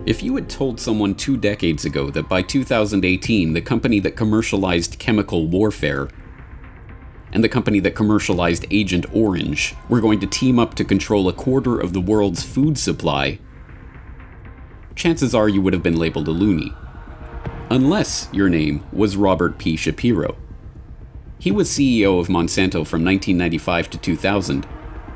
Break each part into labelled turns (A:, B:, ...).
A: If you had told someone 2 decades ago that by 2018 the company that commercialized chemical warfare and the company that commercialized Agent Orange were going to team up to control a quarter of the world's food supply, chances are you would have been labeled a loony. Unless your name was Robert P. Shapiro. He was CEO of Monsanto from 1995 to 2000,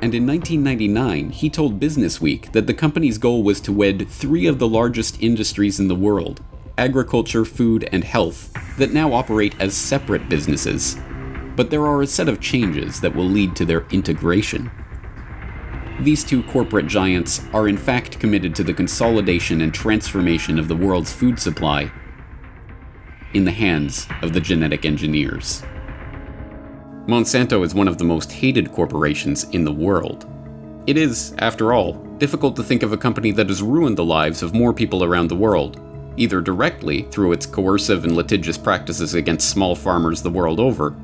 A: and in 1999 he told Businessweek that the company's goal was to wed 3 of the largest industries in the world, agriculture, food, and health, that now operate as separate businesses. But there are a set of changes that will lead to their integration. These 2 corporate giants are in fact committed to the consolidation and transformation of the world's food supply in the hands of the genetic engineers. Monsanto is one of the most hated corporations in the world. It is, after all, difficult to think of a company that has ruined the lives of more people around the world, either directly through its coercive and litigious practices against small farmers the world over,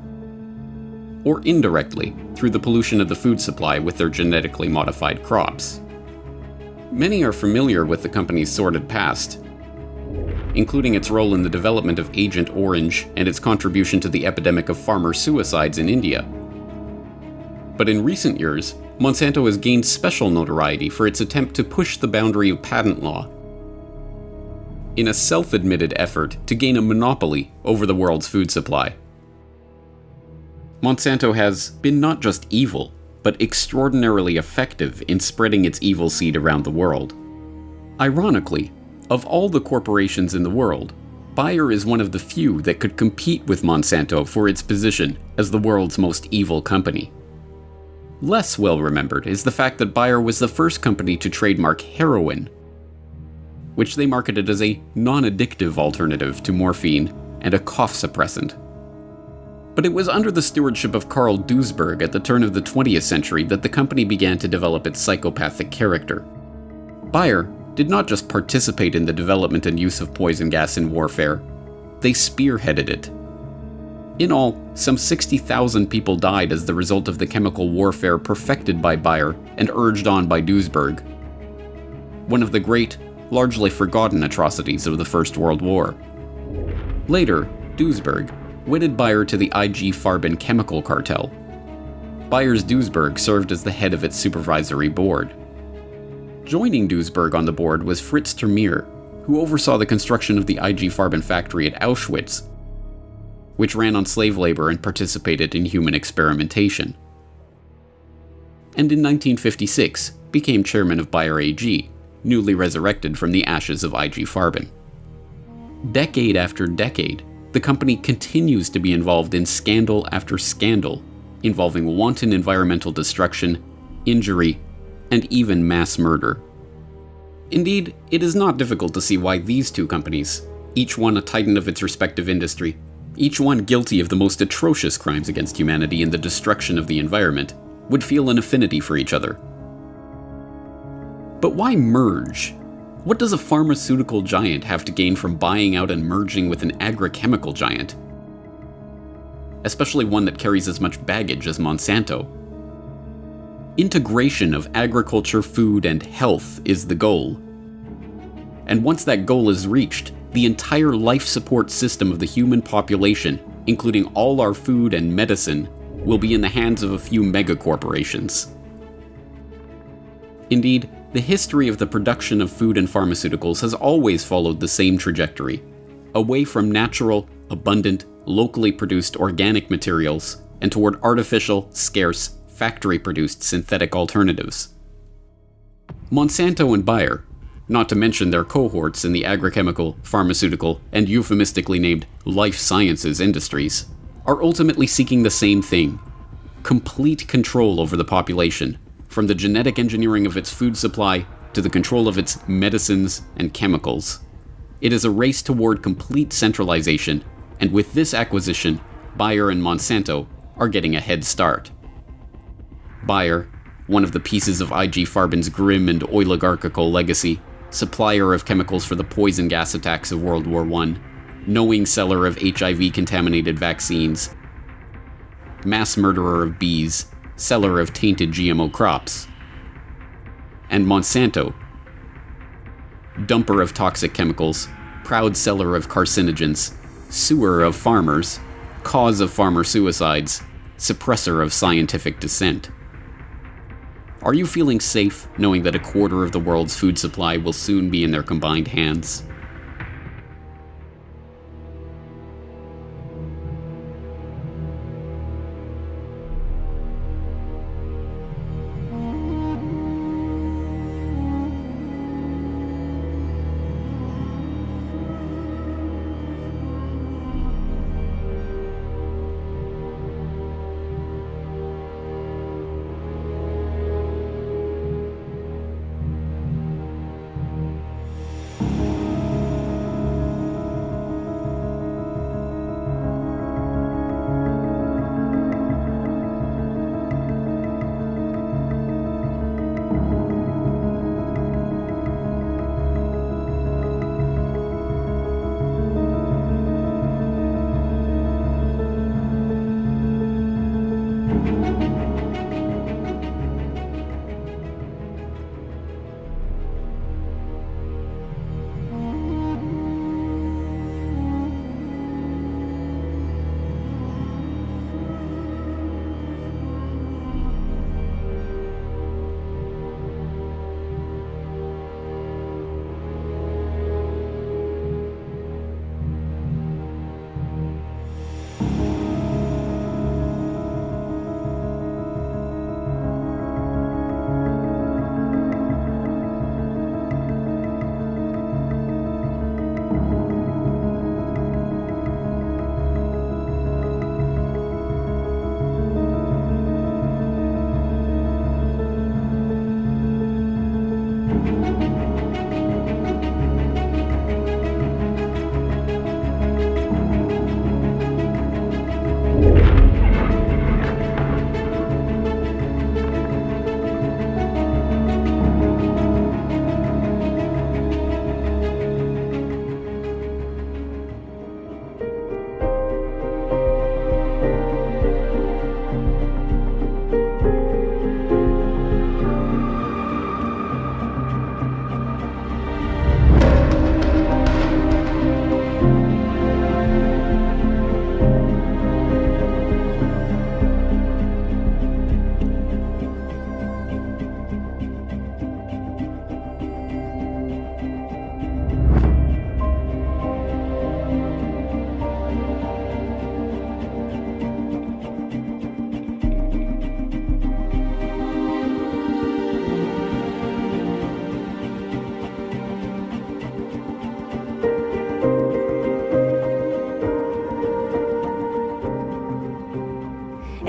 A: or indirectly through the pollution of the food supply with their genetically modified crops. Many are familiar with the company's sordid past, including its role in the development of Agent Orange and its contribution to the epidemic of farmer suicides in India. But in recent years, Monsanto has gained special notoriety for its attempt to push the boundary of patent law in a self-admitted effort to gain a monopoly over the world's food supply. Monsanto has been not just evil, but extraordinarily effective in spreading its evil seed around the world. Ironically, of all the corporations in the world, Bayer is one of the few that could compete with Monsanto for its position as the world's most evil company. Less well remembered is the fact that Bayer was the first company to trademark heroin, which they marketed as a non-addictive alternative to morphine and a cough suppressant. But it was under the stewardship of Carl Duisberg at the turn of the 20th century that the company began to develop its psychopathic character. Bayer did not just participate in the development and use of poison gas in warfare, they spearheaded it. In all, some 60,000 people died as the result of the chemical warfare perfected by Bayer and urged on by Duisberg, one of the great, largely forgotten atrocities of the First World War. Later, Duisberg wedded Bayer to the IG Farben chemical cartel. Bayer's Duisberg served as the head of its supervisory board. Joining Duisberg on the board was Fritz Termeer, who oversaw the construction of the IG Farben factory at Auschwitz, which ran on slave labor and participated in human experimentation. And in 1956 became chairman of Bayer AG, newly resurrected from the ashes of IG Farben. Decade after decade, the company continues to be involved in scandal after scandal, involving wanton environmental destruction, injury, and even mass murder. Indeed, it is not difficult to see why these 2 companies, each one a titan of its respective industry, each one guilty of the most atrocious crimes against humanity and the destruction of the environment, would feel an affinity for each other. But why merge? What does a pharmaceutical giant have to gain from buying out and merging with an agrochemical giant? Especially one that carries as much baggage as Monsanto. Integration of agriculture, food, and health is the goal. And once that goal is reached, the entire life support system of the human population, including all our food and medicine, will be in the hands of a few megacorporations. Indeed, the history of the production of food and pharmaceuticals has always followed the same trajectory, away from natural, abundant, locally produced organic materials and toward artificial, scarce, factory-produced synthetic alternatives. Monsanto and Bayer, not to mention their cohorts in the agrochemical, pharmaceutical, and euphemistically named life sciences industries, are ultimately seeking the same thing: complete control over the population, from the genetic engineering of its food supply to the control of its medicines and chemicals. It is a race toward complete centralization, and with this acquisition, Bayer and Monsanto are getting a head start. Bayer, one of the pieces of IG Farben's grim and oligarchical legacy, supplier of chemicals for the poison gas attacks of World War I, knowing seller of HIV-contaminated vaccines, mass murderer of bees, seller of tainted GMO crops. And Monsanto, dumper of toxic chemicals, proud seller of carcinogens, suer of farmers, cause of farmer suicides, suppressor of scientific dissent. Are you feeling safe knowing that a quarter of the world's food supply will soon be in their combined hands?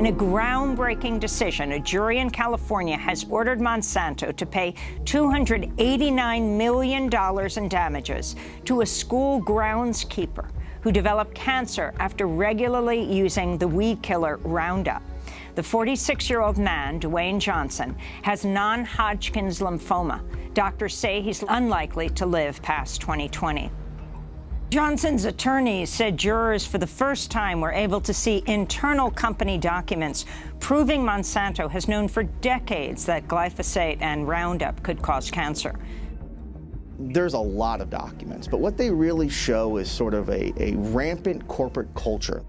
B: In a groundbreaking decision, a jury in California has ordered Monsanto to pay $289 million in damages to a school groundskeeper who developed cancer after regularly using the weed killer Roundup. The 46-year-old man, Dwayne Johnson, has non-Hodgkin's lymphoma. Doctors say he's unlikely to live past 2020. Johnson's attorneys said jurors for the first time were able to see internal company documents proving Monsanto has known for decades that glyphosate and Roundup could cause cancer.
C: There's a lot of documents, but what they really show is sort of a rampant corporate culture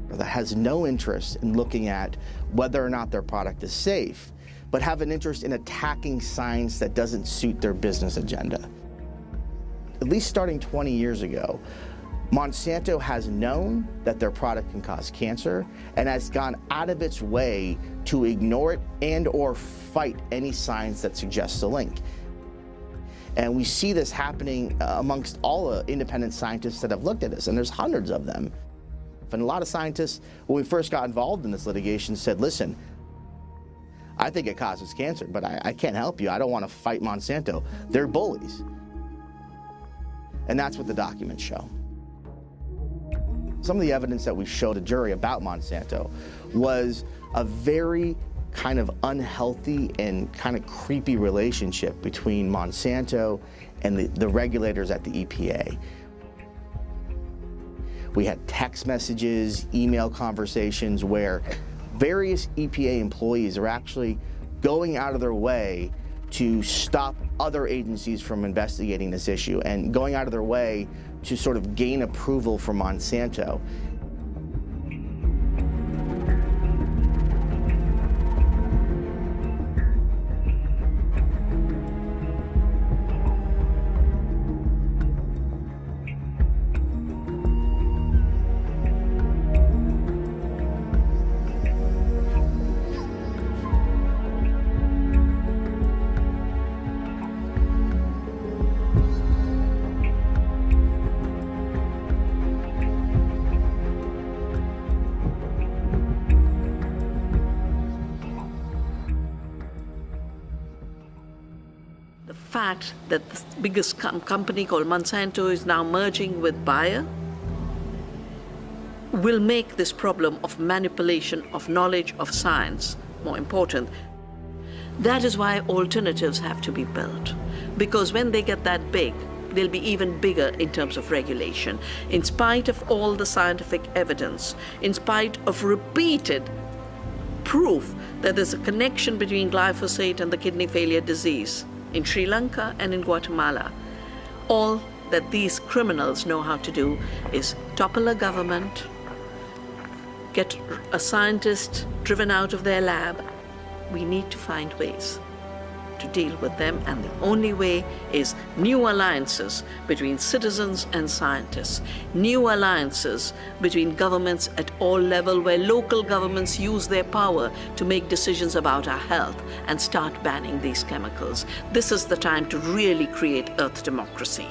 C: that has no interest in looking at whether or not their product is safe, but have an interest in attacking science that doesn't suit their business agenda. At least starting 20 years ago, Monsanto has known that their product can cause cancer and has gone out of its way to ignore it and or fight any science that suggests a link. And we see this happening amongst all the independent scientists that have looked at this, and there's hundreds of them. And a lot of scientists, when we first got involved in this litigation, said, listen, I think it causes cancer, but I can't help you. I don't want to fight Monsanto. They're bullies. And that's what the documents show. Some of the evidence that we showed the jury about Monsanto was a very kind of unhealthy and kind of creepy relationship between Monsanto and the regulators at the EPA. We had text messages, email conversations where various EPA employees are actually going out of their way to stop other agencies from investigating this issue and going out of their way to sort of gain approval from Monsanto.
D: The fact that the biggest company called Monsanto is now merging with Bayer will make this problem of manipulation of knowledge of science more important. That is why alternatives have to be built, because when they get that big, they'll be even bigger in terms of regulation. In spite of all the scientific evidence, in spite of repeated proof that there's a connection between glyphosate and the kidney failure disease, in Sri Lanka and in Guatemala, all that these criminals know how to do is topple a government, get a scientist driven out of their lab. We need to find ways to deal with them, and the only way is new alliances between citizens and scientists, new alliances between governments at all levels, where local governments use their power to make decisions about our health and start banning these chemicals. This is the time to really create Earth democracy.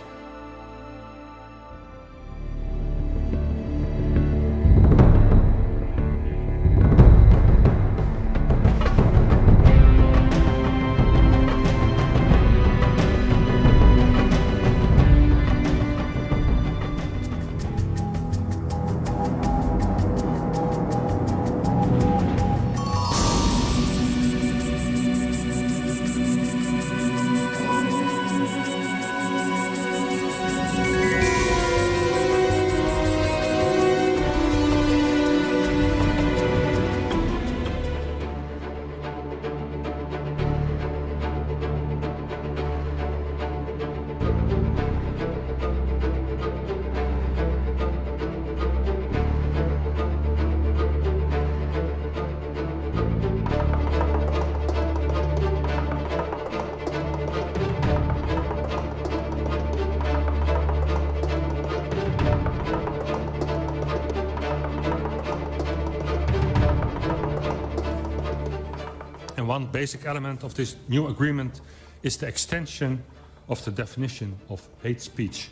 E: And one basic element of this new agreement is the extension of the definition of hate speech.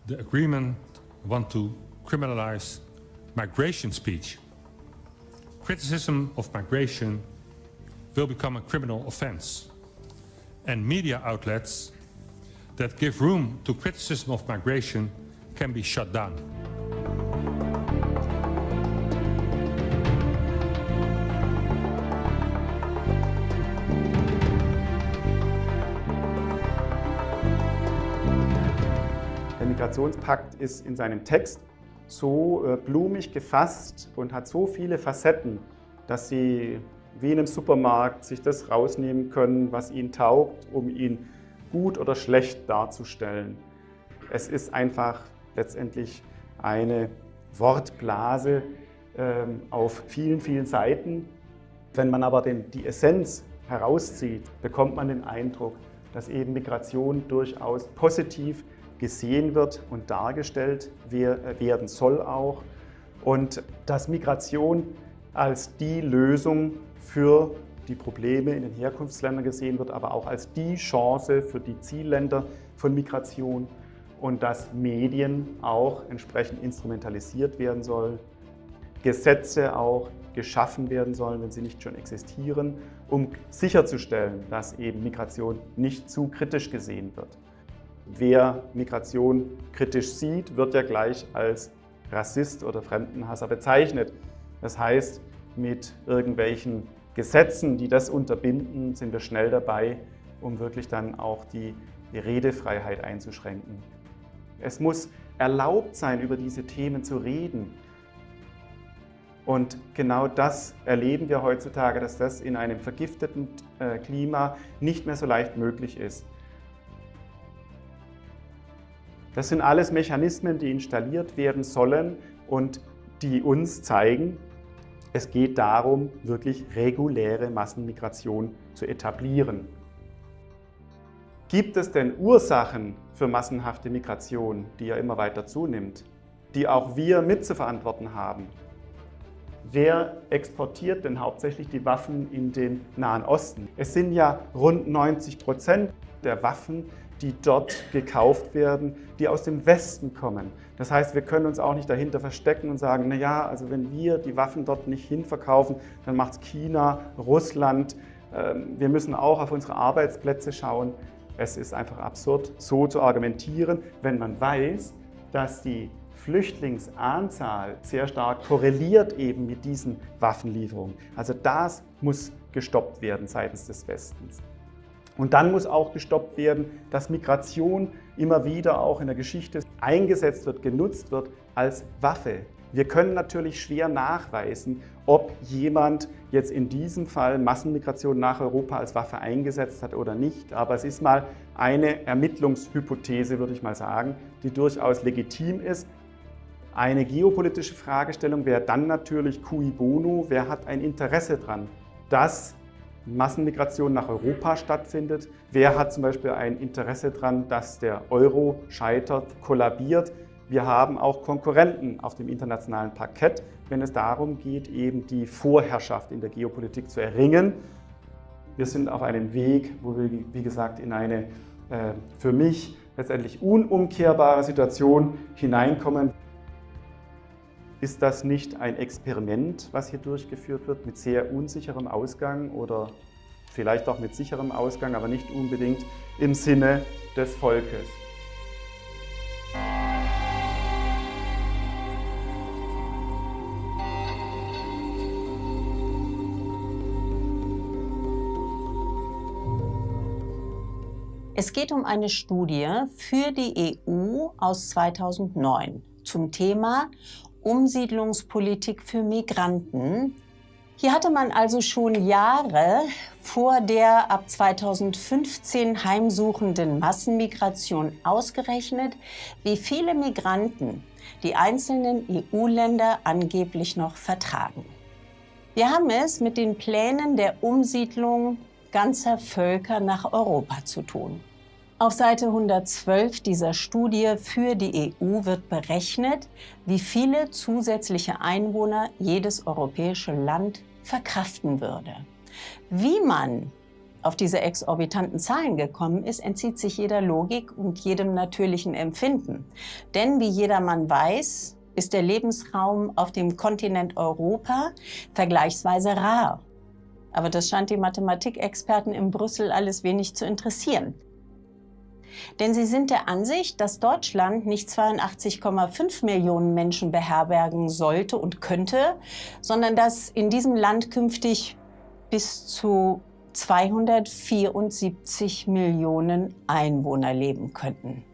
E: The agreement wants to criminalize migration speech. Criticism of migration will become a criminal offense, and media outlets that give room to criticism of migration can be shut down.
F: Der Migrationspakt ist in seinem Text so blumig gefasst und hat so viele Facetten, dass Sie wie in einem Supermarkt sich das rausnehmen können, was Ihnen taugt, um ihn gut oder schlecht darzustellen. Es ist einfach letztendlich eine Wortblase auf vielen, vielen Seiten. Wenn man aber die Essenz herauszieht, bekommt man den Eindruck, dass eben Migration durchaus positiv gesehen wird und dargestellt werden soll auch, und dass Migration als die Lösung für die Probleme in den Herkunftsländern gesehen wird, aber auch als die Chance für die Zielländer von Migration, und dass Medien auch entsprechend instrumentalisiert werden sollen, Gesetze auch geschaffen werden sollen, wenn sie nicht schon existieren, um sicherzustellen, dass eben Migration nicht zu kritisch gesehen wird. Wer Migration kritisch sieht, wird ja gleich als Rassist oder Fremdenhasser bezeichnet. Das heißt, mit irgendwelchen Gesetzen, die das unterbinden, sind wir schnell dabei, um wirklich dann auch die Redefreiheit einzuschränken. Es muss erlaubt sein, über diese Themen zu reden. Und genau das erleben wir heutzutage, dass das in einem vergifteten Klima nicht mehr so leicht möglich ist. Das sind alles Mechanismen, die installiert werden sollen und die uns zeigen, es geht darum, wirklich reguläre Massenmigration zu etablieren. Gibt es denn Ursachen für massenhafte Migration, die ja immer weiter zunimmt, die auch wir mitzuverantworten haben? Wer exportiert denn hauptsächlich die Waffen in den Nahen Osten? Es sind ja rund 90% der Waffen, die dort gekauft werden, die aus dem Westen kommen. Das heißt, wir können uns auch nicht dahinter verstecken und sagen, naja, also wenn wir die Waffen dort nicht hinverkaufen, dann macht es China, Russland. Wir müssen auch auf unsere Arbeitsplätze schauen. Es ist einfach absurd, so zu argumentieren, wenn man weiß, dass die Flüchtlingsanzahl sehr stark korreliert eben mit diesen Waffenlieferungen. Also das muss gestoppt werden seitens des Westens. Und dann muss auch gestoppt werden, dass Migration immer wieder auch in der Geschichte eingesetzt wird, genutzt wird als Waffe. Wir können natürlich schwer nachweisen, ob jemand jetzt in diesem Fall Massenmigration nach Europa als Waffe eingesetzt hat oder nicht. Aber es ist mal eine Ermittlungshypothese, würde ich mal sagen, die durchaus legitim ist. Eine geopolitische Fragestellung wäre dann natürlich cui bono, wer hat ein Interesse daran, dass Massenmigration nach Europa stattfindet. Wer hat zum Beispiel ein Interesse daran, dass der Euro scheitert, kollabiert? Wir haben auch Konkurrenten auf dem internationalen Parkett, wenn es darum geht, eben die Vorherrschaft in der Geopolitik zu erringen. Wir sind auf einem Weg, wo wir, wie gesagt, in eine für mich letztendlich unumkehrbare Situation hineinkommen. Ist das nicht ein Experiment, was hier durchgeführt wird, mit sehr unsicherem Ausgang oder vielleicht auch mit sicherem Ausgang, aber nicht unbedingt im Sinne des Volkes?
G: Es geht um eine Studie für die EU aus 2009 zum Thema Umsiedlungspolitik für Migranten. Hier hatte man also schon Jahre vor der ab 2015 heimsuchenden Massenmigration ausgerechnet, wie viele Migranten die einzelnen EU-Länder angeblich noch vertragen. Wir haben es mit den Plänen der Umsiedlung ganzer Völker nach Europa zu tun. Auf Seite 112 dieser Studie für die EU wird berechnet, wie viele zusätzliche Einwohner jedes europäische Land verkraften würde. Wie man auf diese exorbitanten Zahlen gekommen ist, entzieht sich jeder Logik und jedem natürlichen Empfinden. Denn wie jedermann weiß, ist der Lebensraum auf dem Kontinent Europa vergleichsweise rar. Aber das scheint die Mathematikexperten in Brüssel alles wenig zu interessieren. Denn sie sind der Ansicht, dass Deutschland nicht 82,5 Millionen Menschen beherbergen sollte und könnte, sondern dass in diesem Land künftig bis zu 274 Millionen Einwohner leben könnten.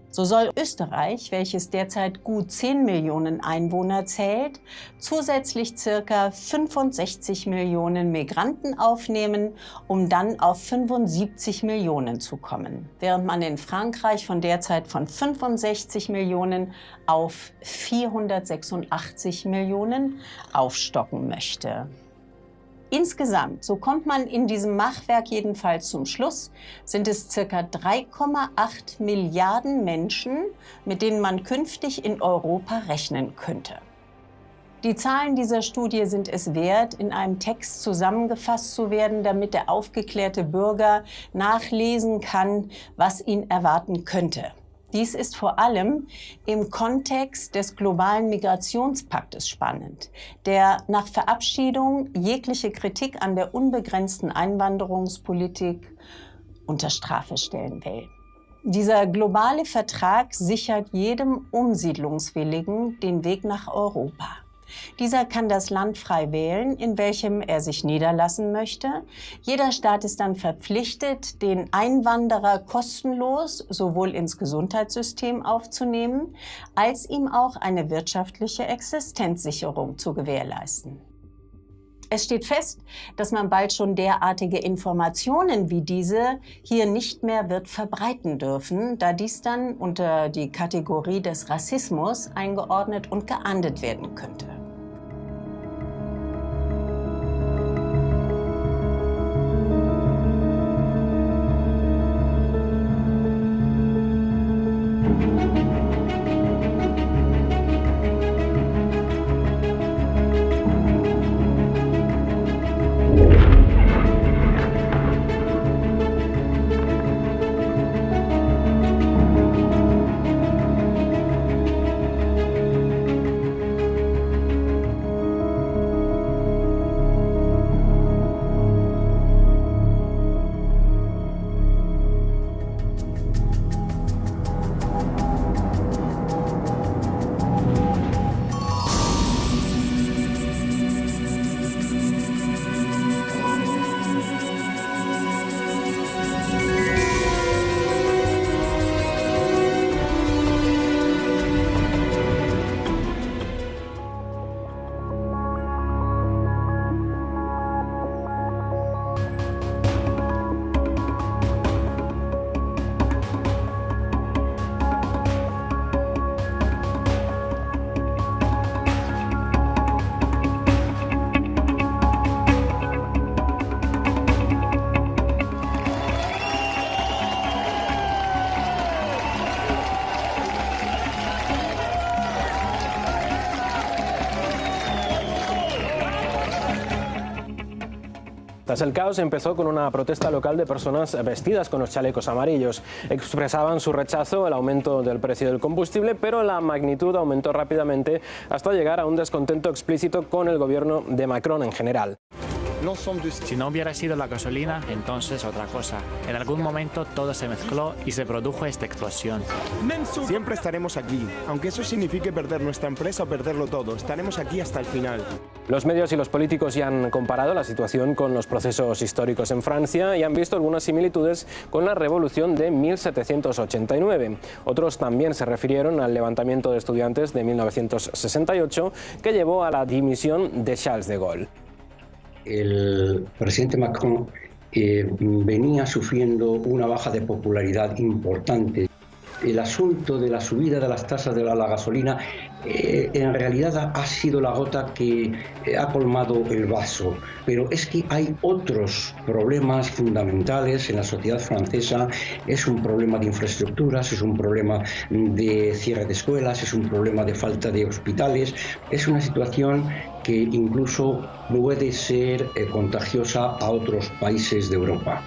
G: So soll Österreich, welches derzeit gut 10 Millionen Einwohner zählt, zusätzlich ca. 65 Millionen Migranten aufnehmen, um dann auf 75 Millionen zu kommen, während man in Frankreich von derzeit von 65 Millionen auf 486 Millionen aufstocken möchte. Insgesamt, so kommt man in diesem Machwerk jedenfalls zum Schluss, sind es ca. 3,8 Milliarden Menschen, mit denen man künftig in Europa rechnen könnte. Die Zahlen dieser Studie sind es wert, in einem Text zusammengefasst zu werden, damit der aufgeklärte Bürger nachlesen kann, was ihn erwarten könnte. Dies ist vor allem im Kontext des globalen Migrationspaktes spannend, der nach Verabschiedung jegliche Kritik an der unbegrenzten Einwanderungspolitik unter Strafe stellen will. Dieser globale Vertrag sichert jedem Umsiedlungswilligen den Weg nach Europa. Dieser kann das Land frei wählen, in welchem er sich niederlassen möchte. Jeder Staat ist dann verpflichtet, den Einwanderer kostenlos sowohl ins Gesundheitssystem aufzunehmen, als ihm auch eine wirtschaftliche Existenzsicherung zu gewährleisten. Es steht fest, dass man bald schon derartige Informationen wie diese hier nicht mehr wird verbreiten dürfen, da dies dann unter die Kategorie des Rassismus eingeordnet und geahndet werden könnte.
H: El caos empezó con una protesta local de personas vestidas con los chalecos amarillos. Expresaban su rechazo al aumento del precio del combustible, pero la magnitud aumentó rápidamente hasta llegar a un descontento explícito con el gobierno de Macron en general.
I: Si no hubiera sido la gasolina, entonces otra cosa. En algún momento todo se mezcló y se produjo esta explosión.
J: Siempre estaremos aquí, aunque eso signifique perder nuestra empresa o perderlo todo. Estaremos aquí hasta el final.
H: Los medios y los políticos ya han comparado la situación con los procesos históricos en Francia y han visto algunas similitudes con la Revolución de 1789. Otros también se refirieron al levantamiento de estudiantes de 1968 que llevó a la dimisión de Charles de Gaulle.
K: El presidente Macron venía sufriendo una baja de popularidad importante. El asunto de la subida de las tasas de la gasolina en realidad ha sido la gota que ha colmado el vaso, pero es que hay otros problemas fundamentales en la sociedad francesa. Es un problema de infraestructuras, es un problema de cierre de escuelas, es un problema de falta de hospitales. Es una situación que incluso puede ser contagiosa a otros países de Europa.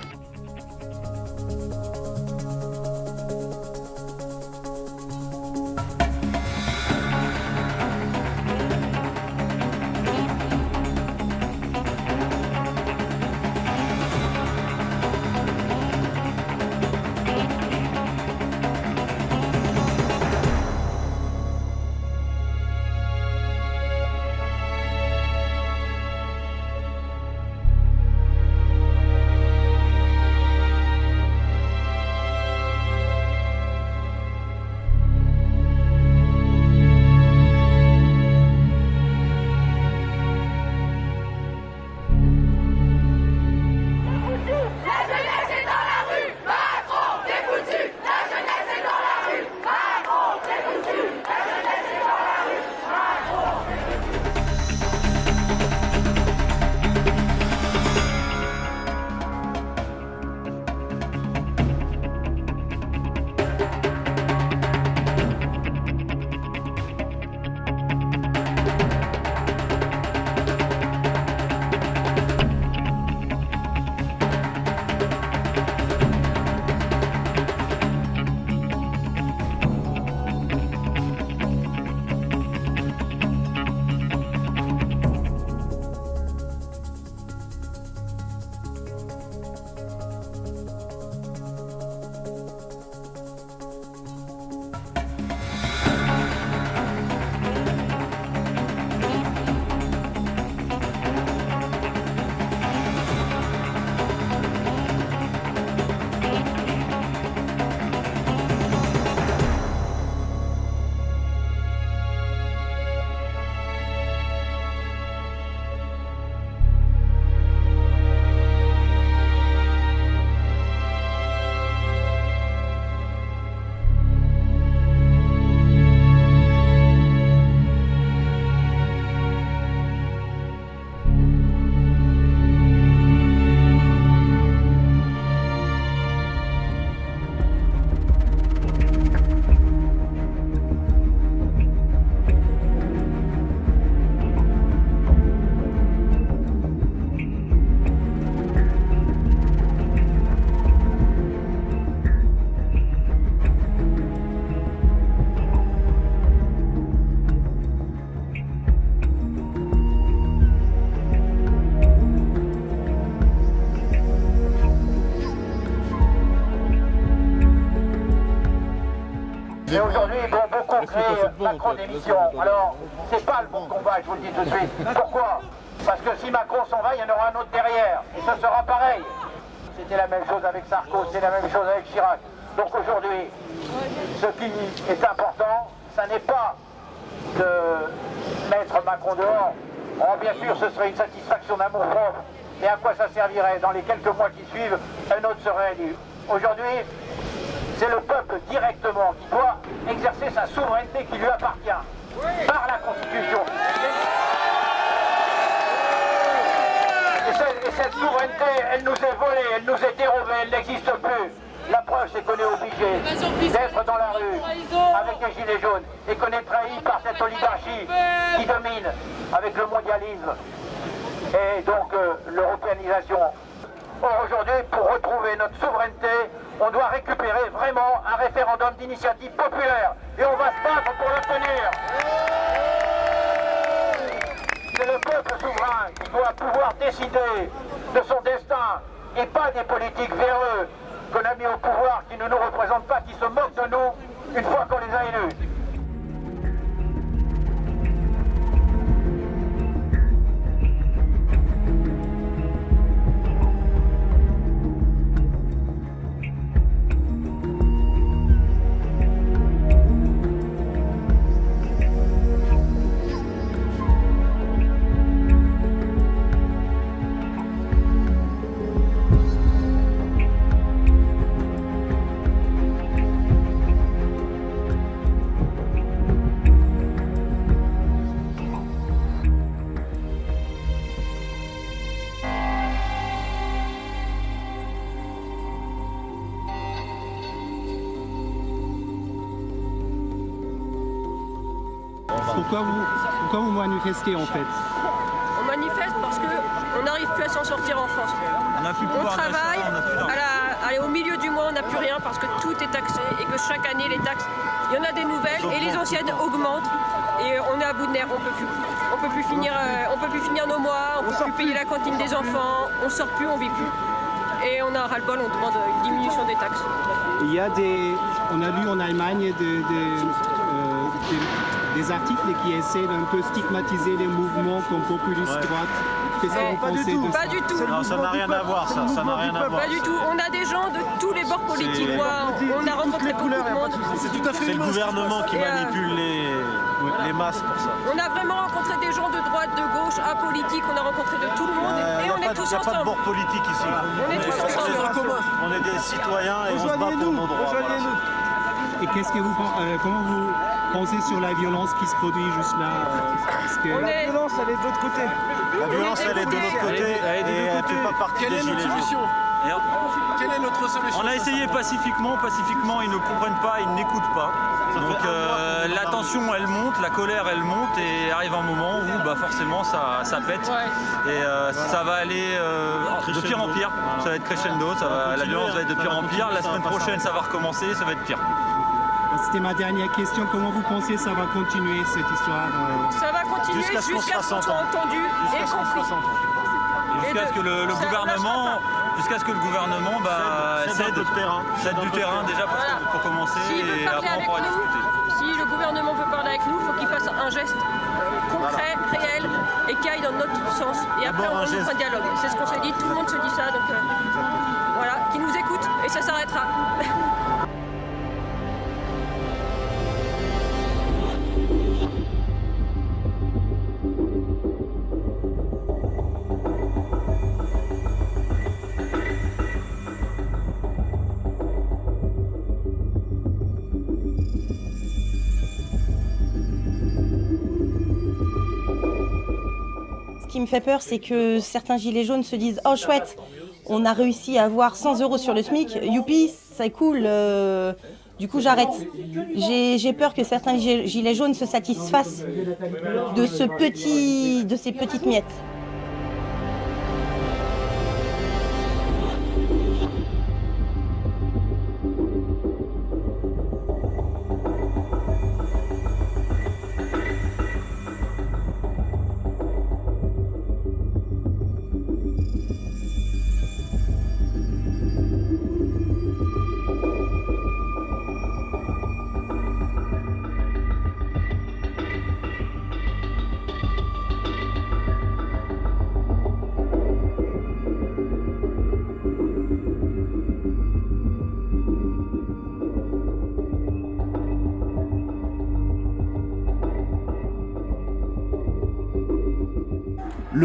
L: créer Macron démission. Alors, c'est pas le bon combat, je vous le dis tout de suite. Pourquoi? Parce que si Macron s'en va, il y en aura un autre derrière. Et ce sera pareil. C'était la même chose avec Sarko, c'est la même chose avec Chirac. Donc aujourd'hui, ce qui est important, ça n'est pas de mettre Macron dehors. Oh, bien sûr, ce serait une satisfaction d'amour-propre. Mais à quoi ça servirait? Dans les quelques mois qui suivent, un autre serait élu. Aujourd'hui, c'est le peuple directement qui doit exercer sa souveraineté qui lui appartient par la Constitution. Et cette souveraineté, elle nous est volée, elle nous est dérobée, elle n'existe plus. La preuve, c'est qu'on est obligé d'être dans la rue avec les gilets jaunes et qu'on est trahi par cette oligarchie qui domine avec le mondialisme et donc l'européanisation. Or aujourd'hui, pour retrouver notre souveraineté, on doit récupérer vraiment un référendum d'initiative populaire et on va se battre pour l'obtenir. C'est le peuple souverain qui doit pouvoir décider de son destin et pas des politiques véreux qu'on a mis au pouvoir, qui ne nous représentent pas, qui se moquent de nous une fois qu'on les a élus.
M: Pourquoi vous manifestez en fait?
N: On manifeste parce qu'on n'arrive plus à s'en sortir en France. On travaille, au milieu du mois on n'a plus rien parce que tout est taxé et que chaque année les taxes, il y en a des nouvelles et les anciennes augmentent et on est à bout de nerfs, on peut plus finir nos mois, on peut plus payer la cantine des enfants, on sort plus, on vit plus. Et on a un ras-le-bol, on demande une diminution des taxes.
M: On a lu en Allemagne des articles qui essaient d'un peu stigmatiser les mouvements comme populistes droite. Qu'est-ce que vous pensez de ça?
N: Pas du tout.
O: Non, ça n'a rien à voir, ça n'a rien à voir.
N: Pas du tout. On a des gens de tous les bords politiques. On a rencontré beaucoup de monde.
O: C'est le gouvernement qui manipule les masses pour ça.
N: On a vraiment rencontré des gens de droite, de gauche, apolitiques. On a rencontré de tout le monde et on est tous ensemble.
O: Il n'y a pas de bord politique ici.
N: On est tous ensemble.
O: On est des citoyens et on se bat pour nos droits.
M: Et comment vous pensez sur la violence qui se produit juste là?
J: La violence, elle est de l'autre côté.
O: La violence, elle est de l'autre côté et elle ne fait pas partie des gilets jaunes.
P: Quelle est notre solution? On a essayé pacifiquement, ils ne comprennent pas, ils n'écoutent pas. Donc la tension elle monte, la colère elle monte et arrive un moment où forcément ça pète et ça va aller de pire en pire, ça va être crescendo, la violence va être de pire en pire, la semaine prochaine ça va recommencer, ça va être pire.
M: C'était ma dernière question, comment vous pensez que ça va continuer cette histoire?
N: Ça va continuer jusqu'à ce qu'on soit entendu et compris.
P: Jusqu'à ce que le gouvernement cède du terrain déjà pour commencer et après on pourra discuter.
N: Si le gouvernement veut parler avec nous, il faut qu'il fasse un geste concret, réel et qui aille dans notre sens. Et après on ouvre un dialogue. C'est ce qu'on s'est dit, tout le monde se dit ça, donc voilà, qui nous écoute et ça s'arrêtera.
Q: Ce qui me fait peur, c'est que certains gilets jaunes se disent « Oh chouette, on a réussi à avoir 100 € sur le SMIC, youpi, c'est cool, du coup j'arrête ». J'ai peur que certains gilets jaunes se satisfassent de ces petites miettes.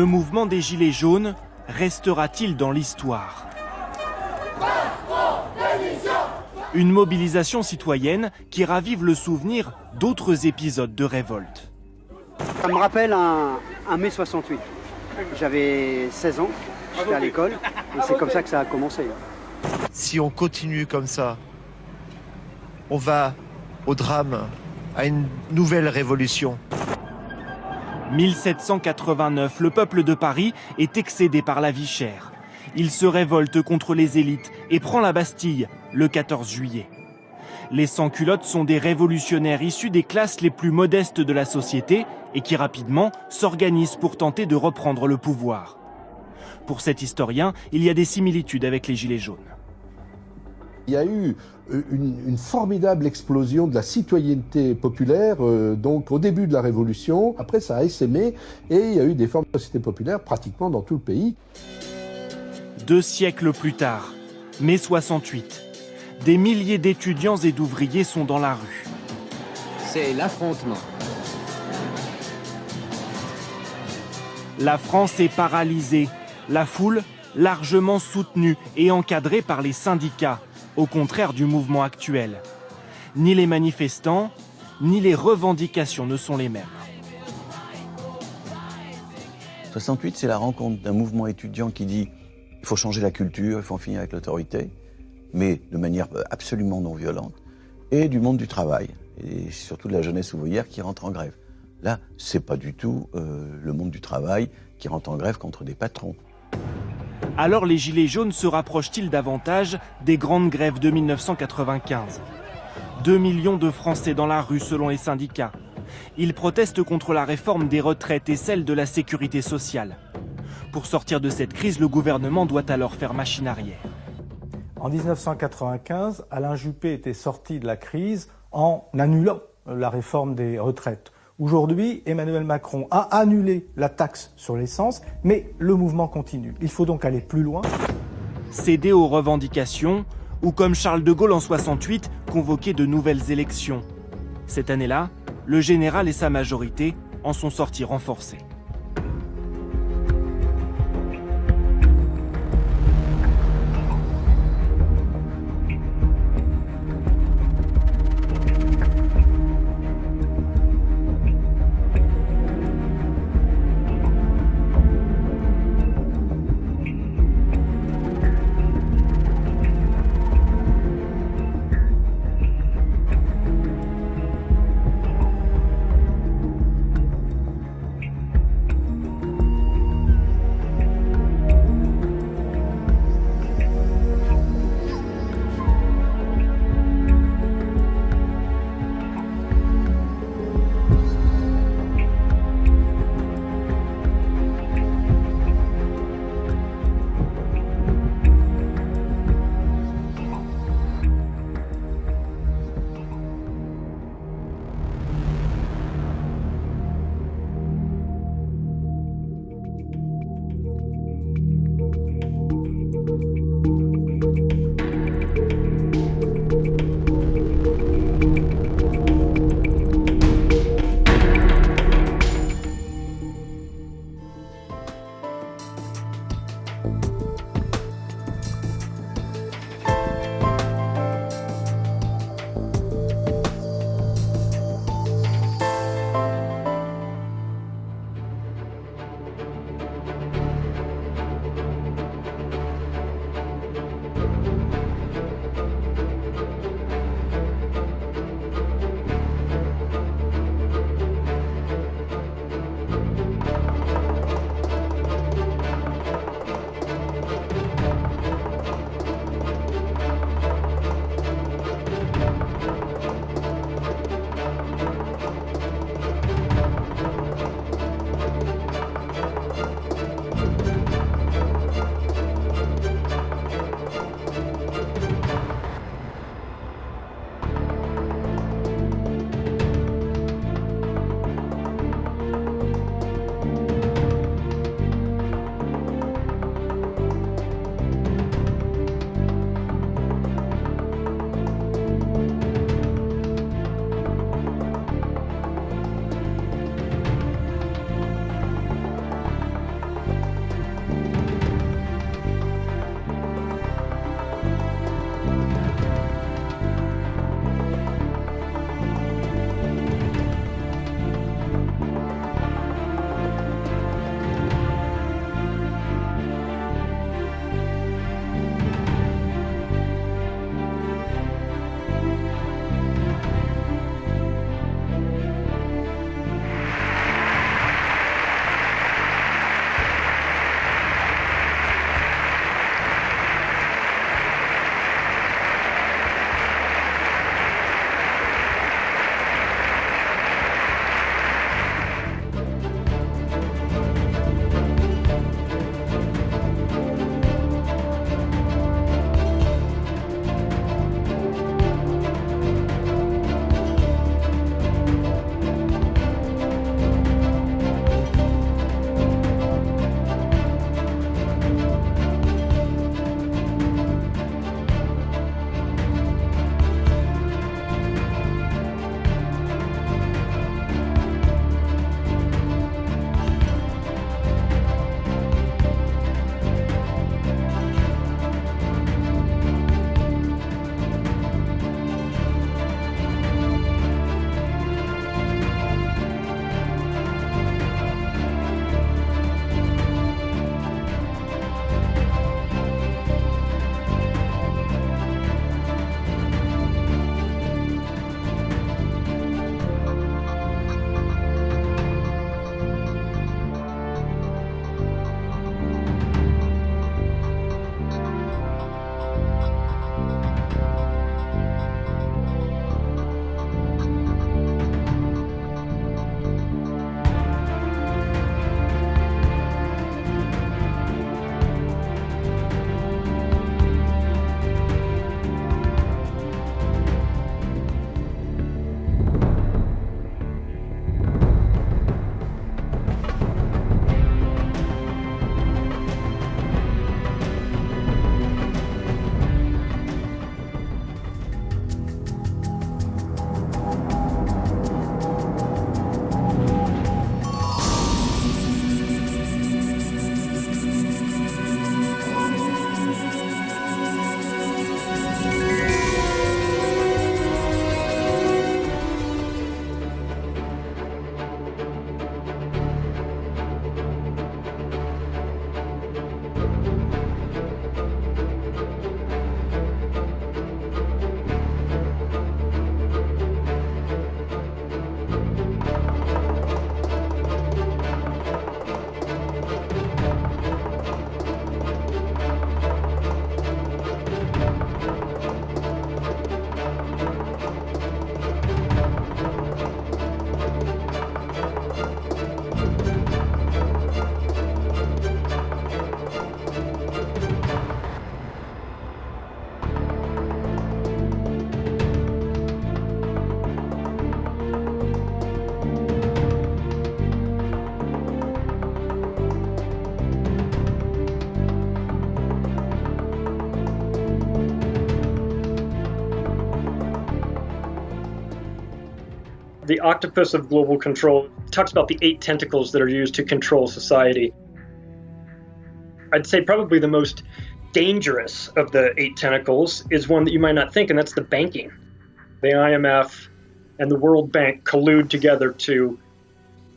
R: Le mouvement des Gilets jaunes restera-t-il dans l'histoire ? Une mobilisation citoyenne qui ravive le souvenir d'autres épisodes de révolte.
S: Ça me rappelle un mai 68. J'avais 16 ans, j'étais à l'école et c'est comme ça que ça a commencé.
T: Si on continue comme ça, on va au drame, à une nouvelle révolution.
R: 1789, le peuple de Paris est excédé par la vie chère. Il se révolte contre les élites et prend la Bastille le 14 juillet. Les sans-culottes sont des révolutionnaires issus des classes les plus modestes de la société et qui rapidement s'organisent pour tenter de reprendre le pouvoir. Pour cet historien, il y a des similitudes avec les Gilets jaunes.
U: Il y a eu une formidable explosion de la citoyenneté populaire donc au début de la Révolution. Après, ça a essaimé et il y a eu des formes de société populaire pratiquement dans tout le pays.
R: 2 siècles plus tard, mai 68, des milliers d'étudiants et d'ouvriers sont dans la rue.
V: C'est l'affrontement.
R: La France est paralysée, la foule largement soutenue et encadrée par les syndicats, au contraire du mouvement actuel. Ni les manifestants, ni les revendications ne sont les mêmes.
W: 68, c'est la rencontre d'un mouvement étudiant qui dit il faut changer la culture, il faut en finir avec l'autorité, mais de manière absolument non violente, et du monde du travail, et surtout de la jeunesse ouvrière qui rentre en grève. Là, c'est pas du tout le monde du travail qui rentre en grève contre des patrons.
R: Alors les Gilets jaunes se rapprochent-ils davantage des grandes grèves de 1995 ? 2 millions de Français dans la rue selon les syndicats. Ils protestent contre la réforme des retraites et celle de la sécurité sociale. Pour sortir de cette crise, le gouvernement doit alors faire machine arrière.
X: En 1995, Alain Juppé était sorti de la crise en annulant la réforme des retraites. Aujourd'hui, Emmanuel Macron a annulé la taxe sur l'essence, mais le mouvement continue. Il faut donc aller plus loin.
R: Céder aux revendications, ou comme Charles de Gaulle en 68, convoquer de nouvelles élections. Cette année-là, le général et sa majorité en sont sortis renforcés.
A: The octopus of global control talks about the 8 tentacles that are used to control society. I'd say probably the most dangerous of the 8 tentacles is one that you might not think, and that's the banking. The IMF and the World Bank collude together to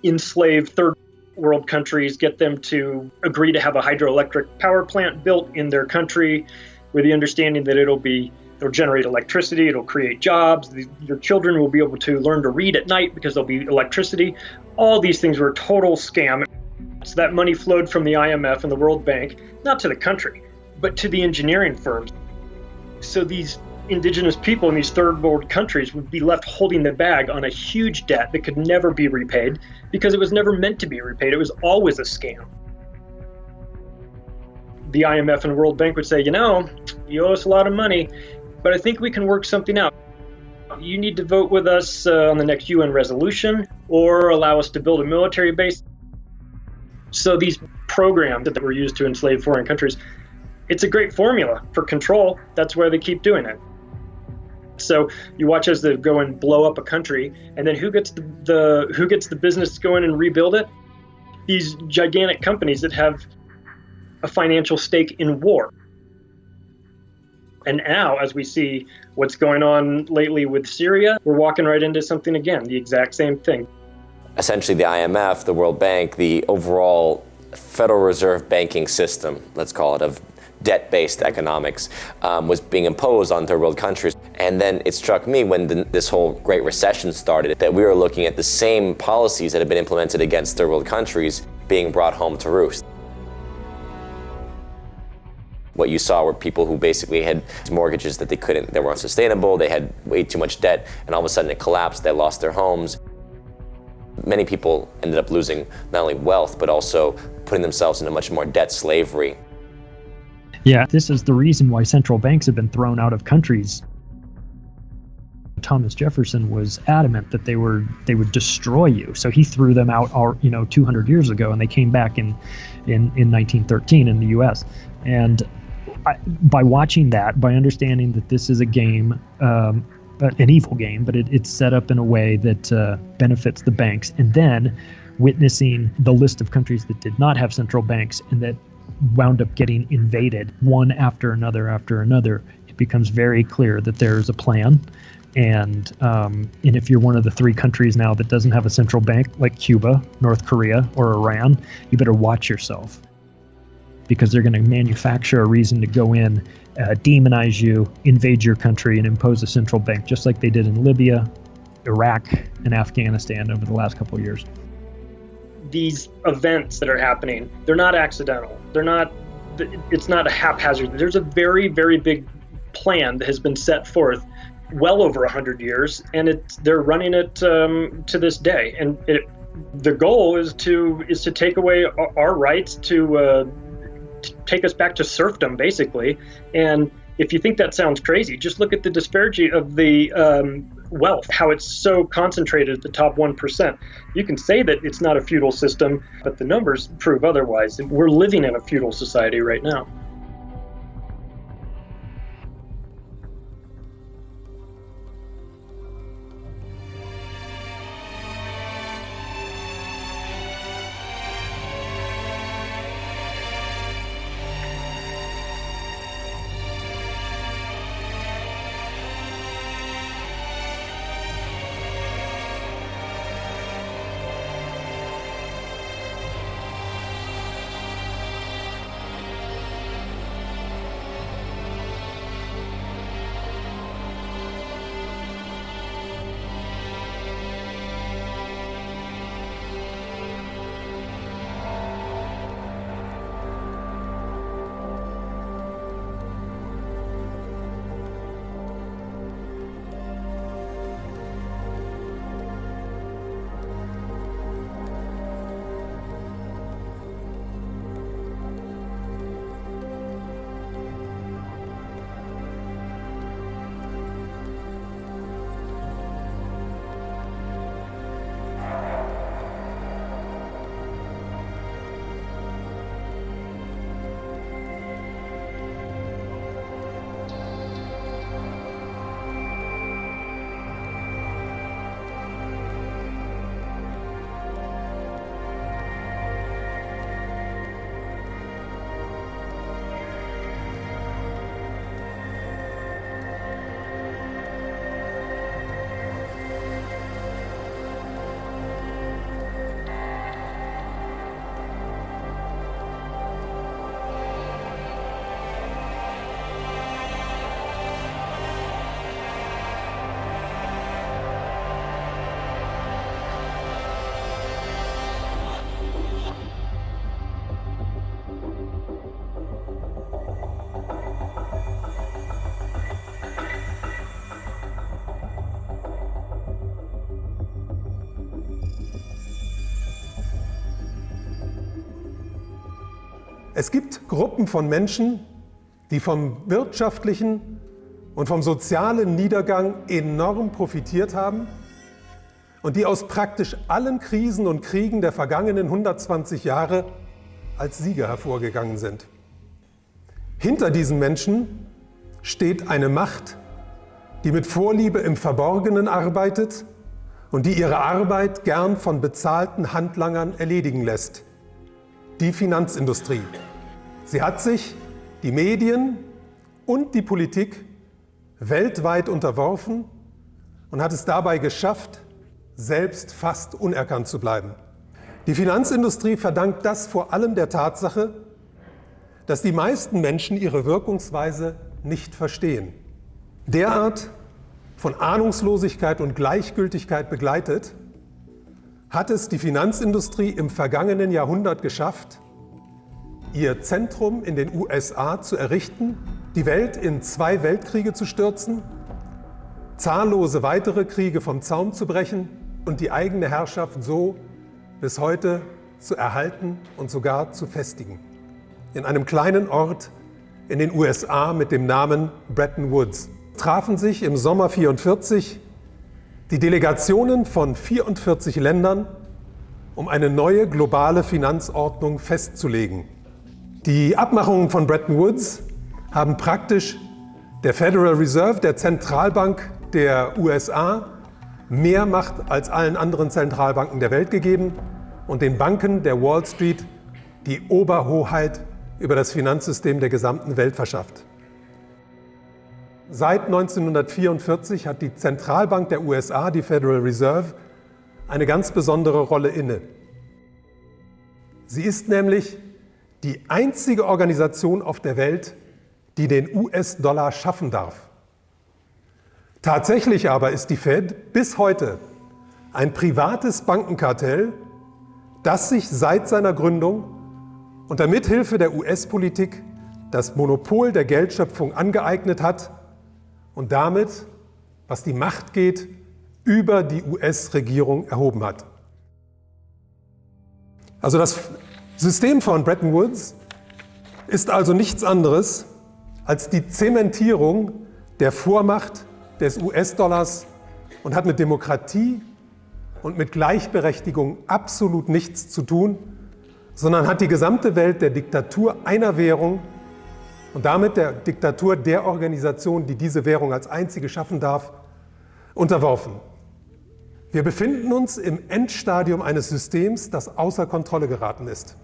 A: enslave third world countries, get them to agree to have a hydroelectric power plant built in their country with the understanding that it'll generate electricity, it'll create jobs, your children will be able to learn to read at night because there'll be electricity. All these things were a total scam. So that money flowed from the IMF and the World Bank, not to the country, but to the engineering firms. So these indigenous people in these third world countries would be left holding the bag on a huge debt that could never be repaid because it was never meant to be repaid. It was always a scam. The IMF and World Bank would say, you owe us a lot of money, but I think we can work something out. You need to vote with us on the next UN resolution or allow us to build a military base. So these programs that were used to enslave foreign countries, it's a great formula for control. That's why they keep doing it. So you watch as they go and blow up a country, and then who gets the business to go in and rebuild it? These gigantic companies that have a financial stake in war. And now, as we see what's going on lately with Syria, we're walking right into something again, the exact same thing.
B: Essentially, the IMF, the World Bank, the overall Federal Reserve banking system, let's call it, of debt-based economics, was being imposed on third world countries. And then it struck me when this whole Great Recession started that we were looking at the same policies that had been implemented against third world countries being brought home to roost. What you saw were people who basically had mortgages that they were unsustainable, they had way too much debt, and all of a sudden it collapsed, they lost their homes. Many people ended up losing not only wealth, but also putting themselves into much more debt slavery.
C: Yeah, this is the reason why central banks have been thrown out of countries. Thomas Jefferson was adamant that they would destroy you. So he threw them out 200 years ago, and they came back in 1913 in the US. And by watching that, by understanding that this is a game, an evil game, but it's set up in a way that benefits the banks, and then witnessing the list of countries that did not have central banks and that wound up getting invaded one after another, it becomes very clear that there's a plan. And if you're one of the 3 countries now that doesn't have a central bank, like Cuba, North Korea, or Iran, you better watch yourself, because they're going to manufacture a reason to go in, demonize you, invade your country, and impose a central bank, just like they did in Libya, Iraq, and Afghanistan over the last couple of years.
A: These events that are happening, they're not accidental. It's not a haphazard. There's a very, very big plan that has been set forth well over 100 years, and they're running it to this day. And the goal is to take away our rights, to take us back to serfdom, basically. And if you think that sounds crazy, just look at the disparity of the wealth, how it's so concentrated at the top 1%. You can say that it's not a feudal system, but the numbers prove otherwise. We're living in a feudal society right now.
D: Es gibt Gruppen von Menschen, die vom wirtschaftlichen und vom sozialen Niedergang enorm profitiert haben und die aus praktisch allen Krisen und Kriegen der vergangenen 120 Jahre als Sieger hervorgegangen sind. Hinter diesen Menschen steht eine Macht, die mit Vorliebe im Verborgenen arbeitet und die ihre Arbeit gern von bezahlten Handlangern erledigen lässt. Die Finanzindustrie. Sie hat sich die Medien und die Politik weltweit unterworfen und hat es dabei geschafft, selbst fast unerkannt zu bleiben. Die Finanzindustrie verdankt das vor allem der Tatsache, dass die meisten Menschen ihre Wirkungsweise nicht verstehen. Derart von Ahnungslosigkeit und Gleichgültigkeit begleitet, hat es die Finanzindustrie im vergangenen Jahrhundert geschafft, ihr Zentrum in den USA zu errichten, die Welt in 2 Weltkriege zu stürzen, zahllose weitere Kriege vom Zaum zu brechen und die eigene Herrschaft so bis heute zu erhalten und sogar zu festigen. In einem kleinen Ort in den USA mit dem Namen Bretton Woods trafen sich im Sommer 1944 die Delegationen von 44 Ländern, um eine neue globale Finanzordnung festzulegen. Die Abmachungen von Bretton Woods haben praktisch der Federal Reserve, der Zentralbank der USA, mehr Macht als allen anderen Zentralbanken der Welt gegeben und den Banken der Wall Street die Oberhoheit über das Finanzsystem der gesamten Welt verschafft. Seit 1944 hat die Zentralbank der USA, die Federal Reserve, eine ganz besondere Rolle inne. Sie ist nämlich die einzige Organisation auf der Welt, die den US-Dollar schaffen darf. Tatsächlich aber ist die Fed bis heute ein privates Bankenkartell, das sich seit seiner Gründung unter Mithilfe der US-Politik das Monopol der Geldschöpfung angeeignet hat und damit, was die Macht geht, über die US-Regierung erhoben hat. Also das System von Bretton Woods ist also nichts anderes als die Zementierung der Vormacht des US-Dollars und hat mit Demokratie und mit Gleichberechtigung absolut nichts zu tun, sondern hat die gesamte Welt der Diktatur einer Währung und damit der Diktatur der Organisation, die diese Währung als einzige schaffen darf, unterworfen. Wir befinden uns im Endstadium eines Systems, das außer Kontrolle geraten ist.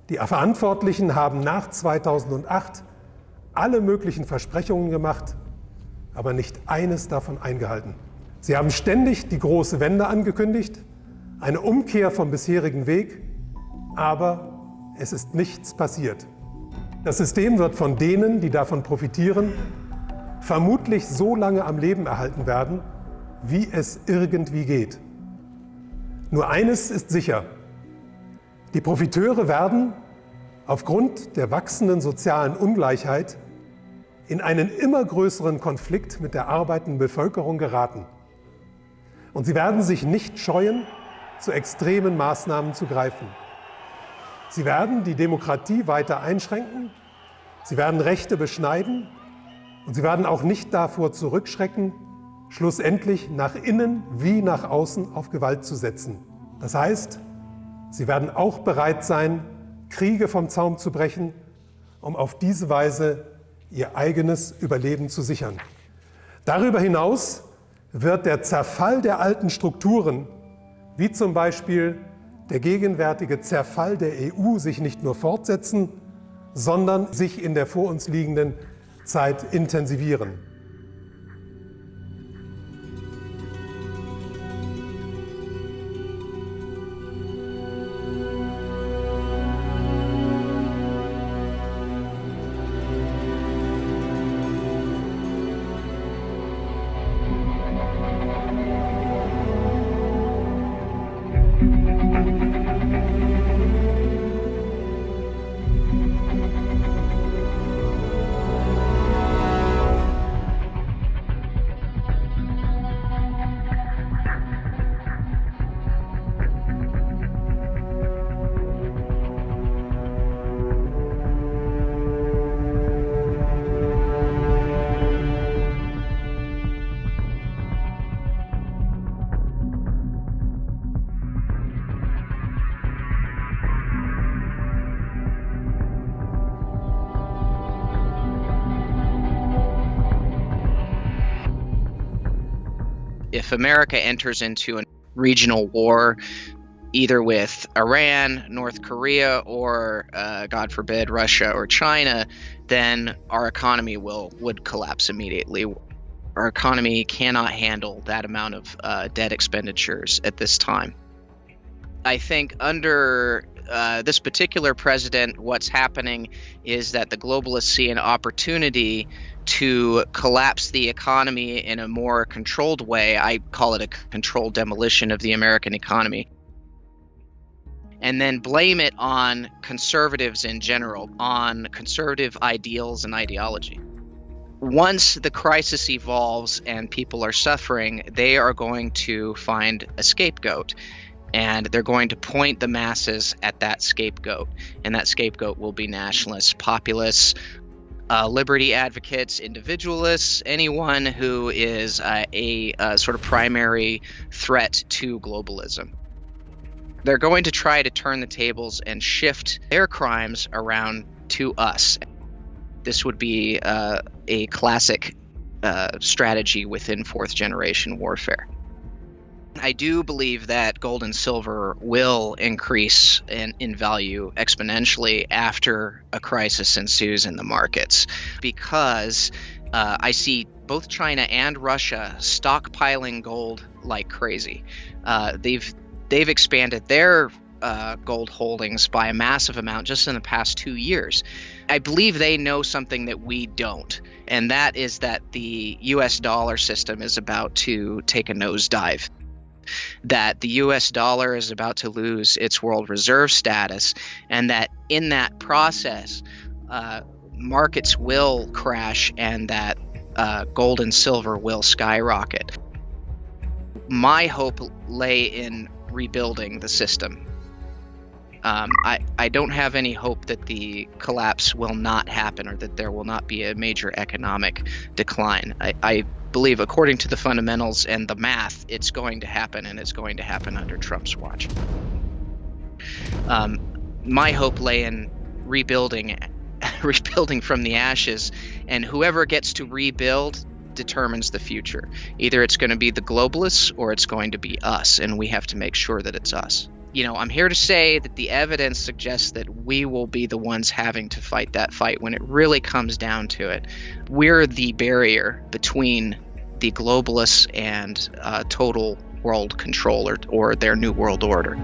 D: Die Verantwortlichen haben nach 2008 alle möglichen Versprechungen gemacht, aber nicht eines davon eingehalten. Sie haben ständig die große Wende angekündigt, eine Umkehr vom bisherigen Weg, aber es ist nichts passiert. Das System wird von denen, die davon profitieren, vermutlich so lange am Leben erhalten werden, wie es irgendwie geht. Nur eines ist sicher: Die Profiteure werden aufgrund der wachsenden sozialen Ungleichheit in einen immer größeren Konflikt mit der arbeitenden Bevölkerung geraten. Und sie werden sich nicht scheuen, zu extremen Maßnahmen zu greifen. Sie werden die Demokratie weiter einschränken, sie werden Rechte beschneiden und sie werden auch nicht davor zurückschrecken, schlussendlich nach innen wie nach außen auf Gewalt zu setzen. Das heißt, sie werden auch bereit sein, Kriege vom Zaum zu brechen, um auf diese Weise ihr eigenes Überleben zu sichern. Darüber hinaus wird der Zerfall der alten Strukturen, wie zum Beispiel der gegenwärtige Zerfall der EU, sich nicht nur fortsetzen, sondern sich in der vor uns liegenden Zeit intensivieren.
E: If America enters into a regional war, either with Iran, North Korea, or God forbid, Russia or China, then our economy would collapse immediately. Our economy cannot handle that amount of debt expenditures at this time. I think under this particular president, what's happening is that the globalists see an opportunity to collapse the economy in a more controlled way. I call it a controlled demolition of the American economy. And then blame it on conservatives in general, on conservative ideals and ideology. Once the crisis evolves and people are suffering, they are going to find a scapegoat. And they're going to point the masses at that scapegoat. And that scapegoat will be nationalists, populists, liberty advocates, individualists, anyone who is a sort of primary threat to globalism. They're going to try to turn the tables and shift their crimes around to us. This would be a classic strategy within fourth generation warfare. I do believe that gold and silver will increase in value exponentially after a crisis ensues in the markets, because I see both China and Russia stockpiling gold like crazy. They've expanded their gold holdings by a massive amount just in the past 2 years. I believe they know something that we don't, and that is that the US dollar system is about to take a nosedive. That the US dollar is about to lose its world reserve status, and that in that process, markets will crash and that gold and silver will skyrocket. My hope lay in rebuilding the system. I don't have any hope that the collapse will not happen or that there will not be a major economic decline. I believe, according to the fundamentals and the math, it's going to happen, and it's going to happen under Trump's watch. My hope lay in rebuilding from the ashes, and whoever gets to rebuild determines the future. Either it's going to be the globalists or it's going to be us, and we have to make sure that it's us. You know, I'm here to say that the evidence suggests that we will be the ones having to fight that fight when it really comes down to it. We're the barrier between the globalists and total world control or their new world order.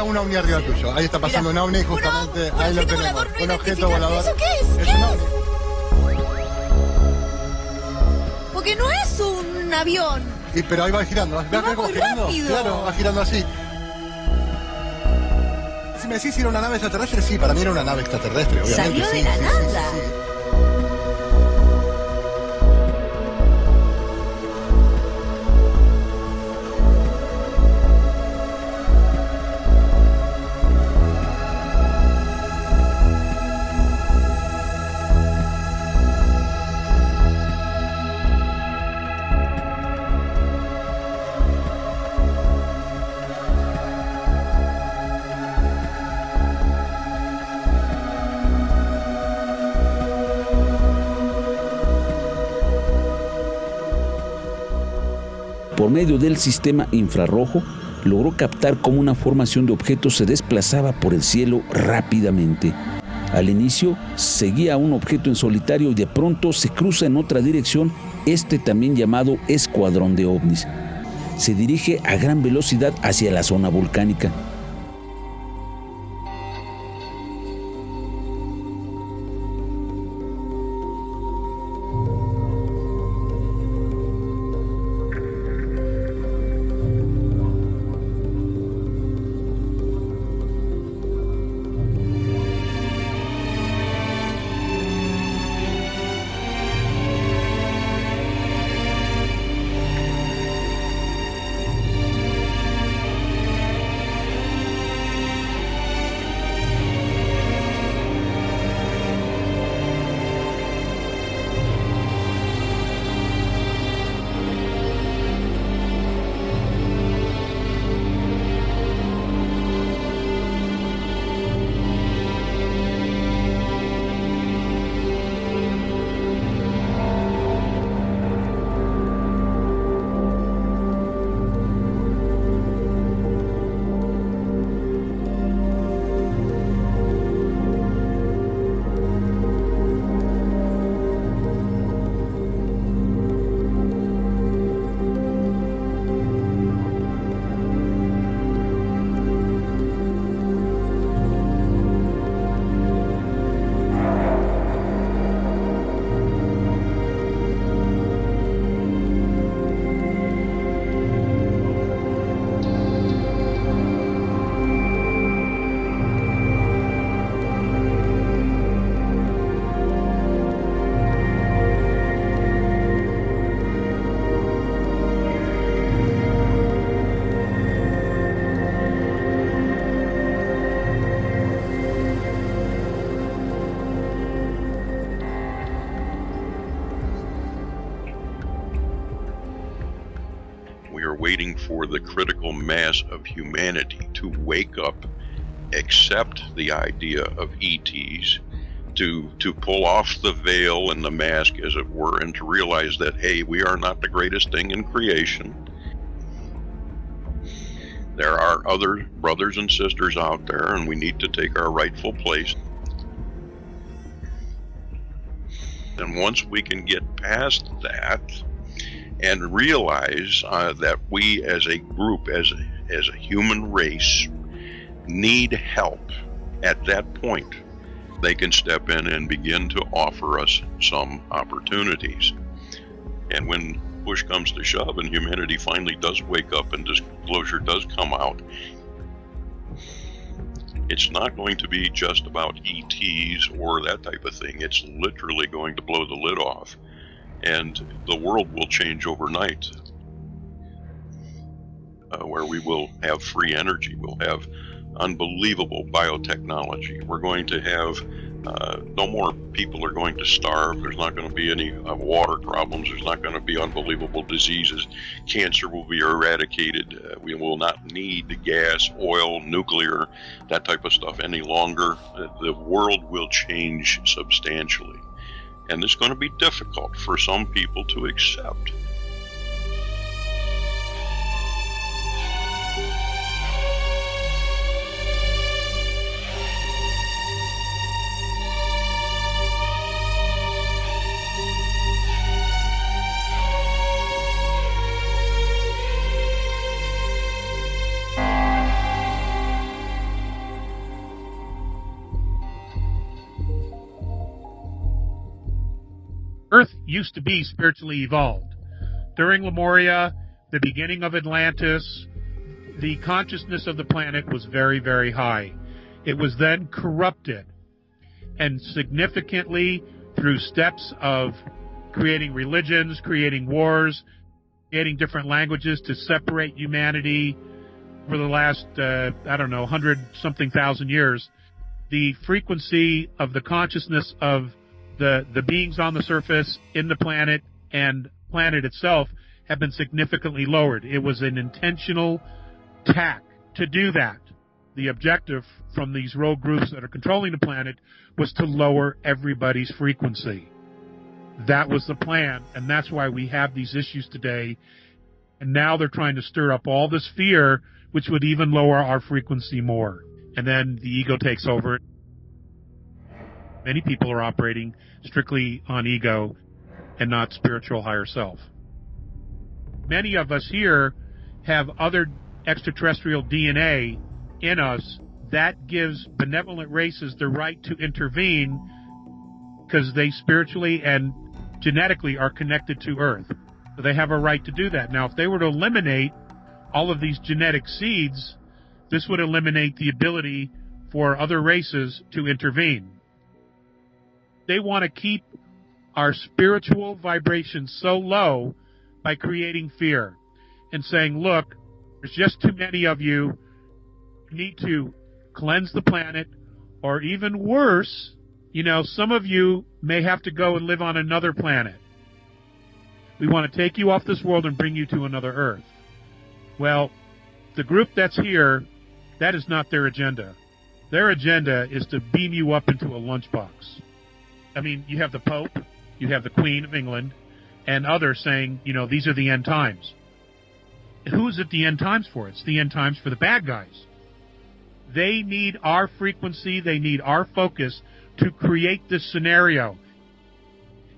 F: arriba, una ovni arriba tuyo. Ahí está pasando un ovni, justamente. Ahí lo tenemos. Un objeto volador.
G: ¿Eso qué es?
F: Es un ovni.
G: Porque no es un avión.
F: Sí, pero ahí va girando. ¿Ves cómo va girando?
G: rápido.
F: Claro, va girando así. Si me decís si era una nave extraterrestre, sí, para mí era una nave extraterrestre, obviamente.
G: Salió de
F: sí,
G: la
F: sí,
G: nada.
F: sí, sí, sí.
H: Por medio del sistema infrarrojo, logró captar cómo una formación de objetos se desplazaba por el cielo rápidamente. Al inicio, seguía un objeto en solitario y de pronto se cruza en otra dirección, también llamado escuadrón de ovnis. Se dirige a gran velocidad hacia la zona volcánica.
I: We are waiting for the critical mass of humanity to wake up, accept the idea of ETs, to pull off the veil and the mask, as it were, and to realize that, hey, we are not the greatest thing in creation. There are other brothers and sisters out there, and we need to take our rightful place. And once we can get past that and realize that we as a group, as a human race, need help, at that point, they can step in and begin to offer us some opportunities. And when push comes to shove and humanity finally does wake up and disclosure does come out, it's not going to be just about ETs or that type of thing. It's literally going to blow the lid off, and the world will change overnight, where we will have free energy, we'll have unbelievable biotechnology. We're going to have no more people are going to starve. There's not going to be any water problems. There's not going to be unbelievable diseases. Cancer will be eradicated. We will not need gas, oil, nuclear, that type of stuff any longer. The world will change substantially. And it's going to be difficult for some people to accept.
J: used to be spiritually evolved. During Lemuria, the beginning of Atlantis, the consciousness of the planet was very, very high. It was then corrupted, and significantly through steps of creating religions, creating wars, creating different languages to separate humanity for the last, 100-something thousand years. The frequency of the consciousness of the beings on the surface, in the planet, and planet itself have been significantly lowered. It was an intentional tack to do that. The objective from these rogue groups that are controlling the planet was to lower everybody's frequency. That was the plan, and that's why we have these issues today. And now they're trying to stir up all this fear, which would even lower our frequency more. And then the ego takes over. Many people are operating strictly on ego and not spiritual higher self. Many of us here have other extraterrestrial DNA in us that gives benevolent races the right to intervene because they spiritually and genetically are connected to Earth. So they have a right to do that. Now, if they were to eliminate all of these genetic seeds, this would eliminate the ability for other races to intervene. They want to keep our spiritual vibration so low by creating fear and saying, look, there's just too many of you. You need to cleanse the planet, or even worse, some of you may have to go and live on another planet. We want to take you off this world and bring you to another Earth. Well, the group that's here, that is not their agenda. Their agenda is to beam you up into a lunchbox. I mean, you have the Pope, you have the Queen of England, and others saying, these are the end times. Who's it the end times for? It's the end times for the bad guys. They need our frequency, they need our focus to create this scenario.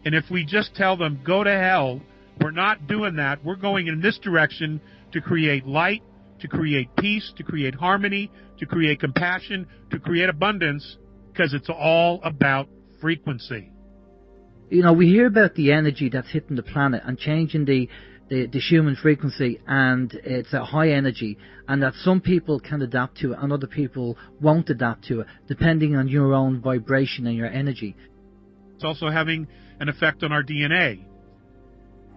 J: And if we just tell them, go to hell, we're not doing that. We're going in this direction to create light, to create peace, to create harmony, to create compassion, to create abundance, because it's all about frequency.
K: We hear about the energy that's hitting the planet and changing the human frequency, and it's a high energy, and that some people can adapt to it and other people won't adapt to it, depending on your own vibration and your energy.
J: It's also having an effect on our DNA.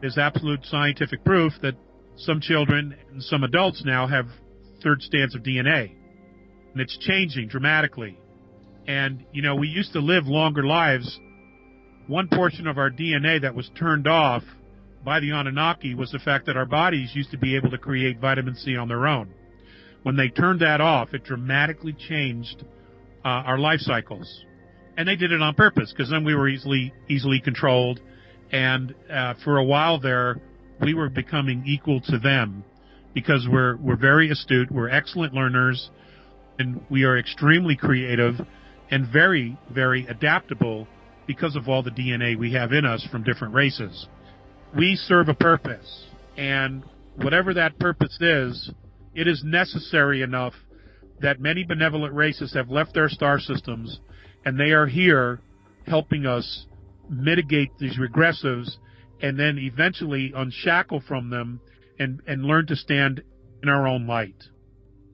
J: There's absolute scientific proof that some children and some adults now have third strands of DNA, and it's changing dramatically. And, we used to live longer lives. One portion of our DNA that was turned off by the Anunnaki was the fact that our bodies used to be able to create vitamin C on their own. When they turned that off, it dramatically changed our life cycles. And they did it on purpose, because then we were easily controlled. And for a while there, we were becoming equal to them, because we're very astute, we're excellent learners, and we are extremely creative and very, very adaptable because of all the DNA we have in us from different races. We serve a purpose, and whatever that purpose is, it is necessary enough that many benevolent races have left their star systems, and they are here helping us mitigate these regressives and then eventually unshackle from them and learn to stand in our own light.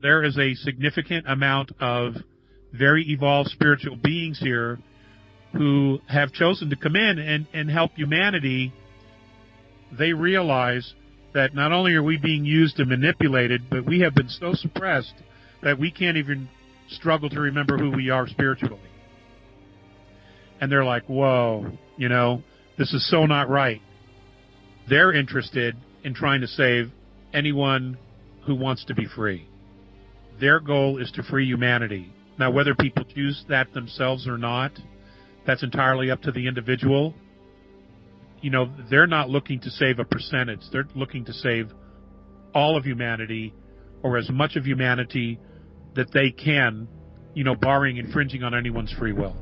J: There is a significant amount of very evolved spiritual beings here who have chosen to come in and help humanity. They realize that not only are we being used and manipulated, but we have been so suppressed that we can't even struggle to remember who we are spiritually. And they're like, whoa, this is so not right. They're interested in trying to save anyone who wants to be free. Their goal is to free humanity. Now, whether people choose that themselves or not, that's entirely up to the individual. They're not looking to save a percentage. They're looking to save all of humanity, or as much of humanity that they can, barring infringing on anyone's free will.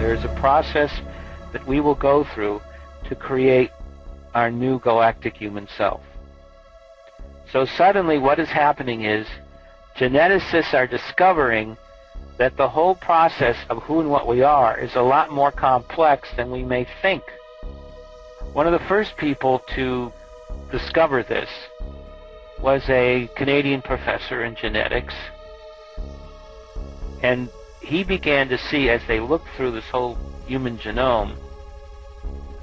L: There is a process that we will go through to create our new galactic human self. So suddenly what is happening is geneticists are discovering that the whole process of who and what we are is a lot more complex than we may think. One of the first people to discover this was a Canadian professor in genetics, and he began to see, as they looked through this whole human genome,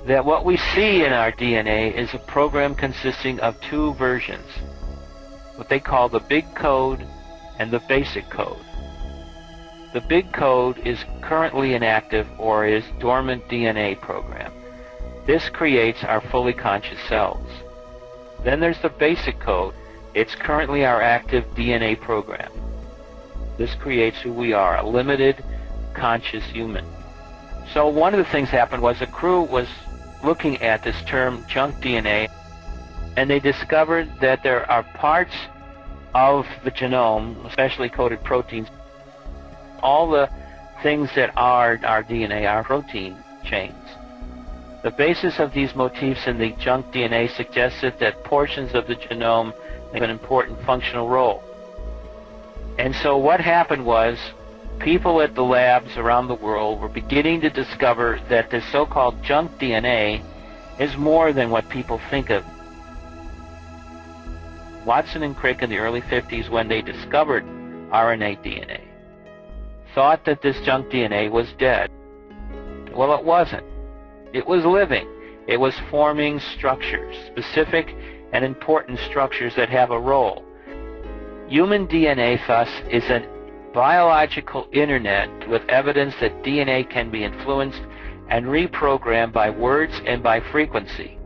L: that what we see in our DNA is a program consisting of two versions, what they call the big code and the basic code. The big code is currently inactive or is dormant DNA program. This creates our fully conscious selves. Then there's the basic code. It's currently our active DNA program. This creates who we are, a limited conscious human. So one of the things happened was a crew was looking at this term junk DNA, and they discovered that there are parts of the genome, especially coded proteins. All the things that are our DNA are protein chains. The basis of these motifs in the junk DNA suggested that portions of the genome have an important functional role. And so what happened was people at the labs around the world were beginning to discover that this so-called junk DNA is more than what people think of. Watson and Crick in the early 50s, when they discovered RNA DNA, thought that this junk DNA was dead. Well, it wasn't. It was living. It was forming structures, specific and important structures that have a role. Human DNA, thus, is a biological internet with evidence that DNA can be influenced and reprogrammed by words and by frequency.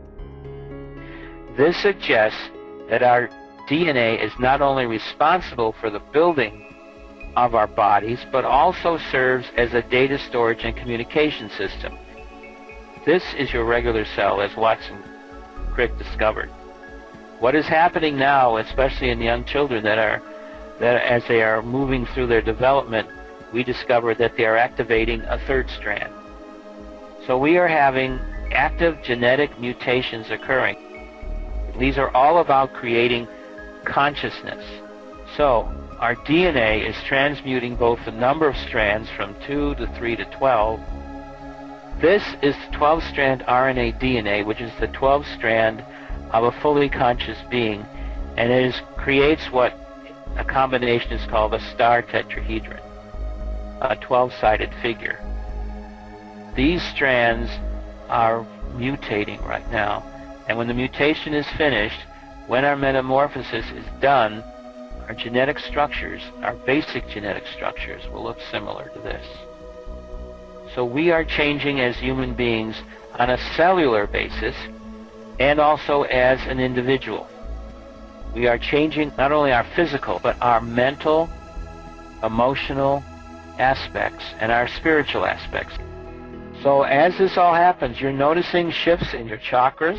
L: This suggests that our DNA is not only responsible for the building of our bodies, but also serves as a data storage and communication system. This is your regular cell, as Watson Crick discovered. What is happening now, especially in young children that as they are moving through their development, we discover that they are activating a third strand. So we are having active genetic mutations occurring. These are all about creating consciousness. So our DNA is transmuting both the number of strands from 2 to 3 to 12. This is the 12-strand RNA DNA, which is the 12th strand of a fully conscious being, and it creates what a combination is called a star tetrahedron, a 12-sided figure. These strands are mutating right now, and when the mutation is finished, when our metamorphosis is done, our genetic structures, our basic genetic structures, will look similar to this. So we are changing as human beings on a cellular basis and also as an individual. We are changing not only our physical, but our mental, emotional aspects and our spiritual aspects. So as this all happens, you're noticing shifts in your chakras,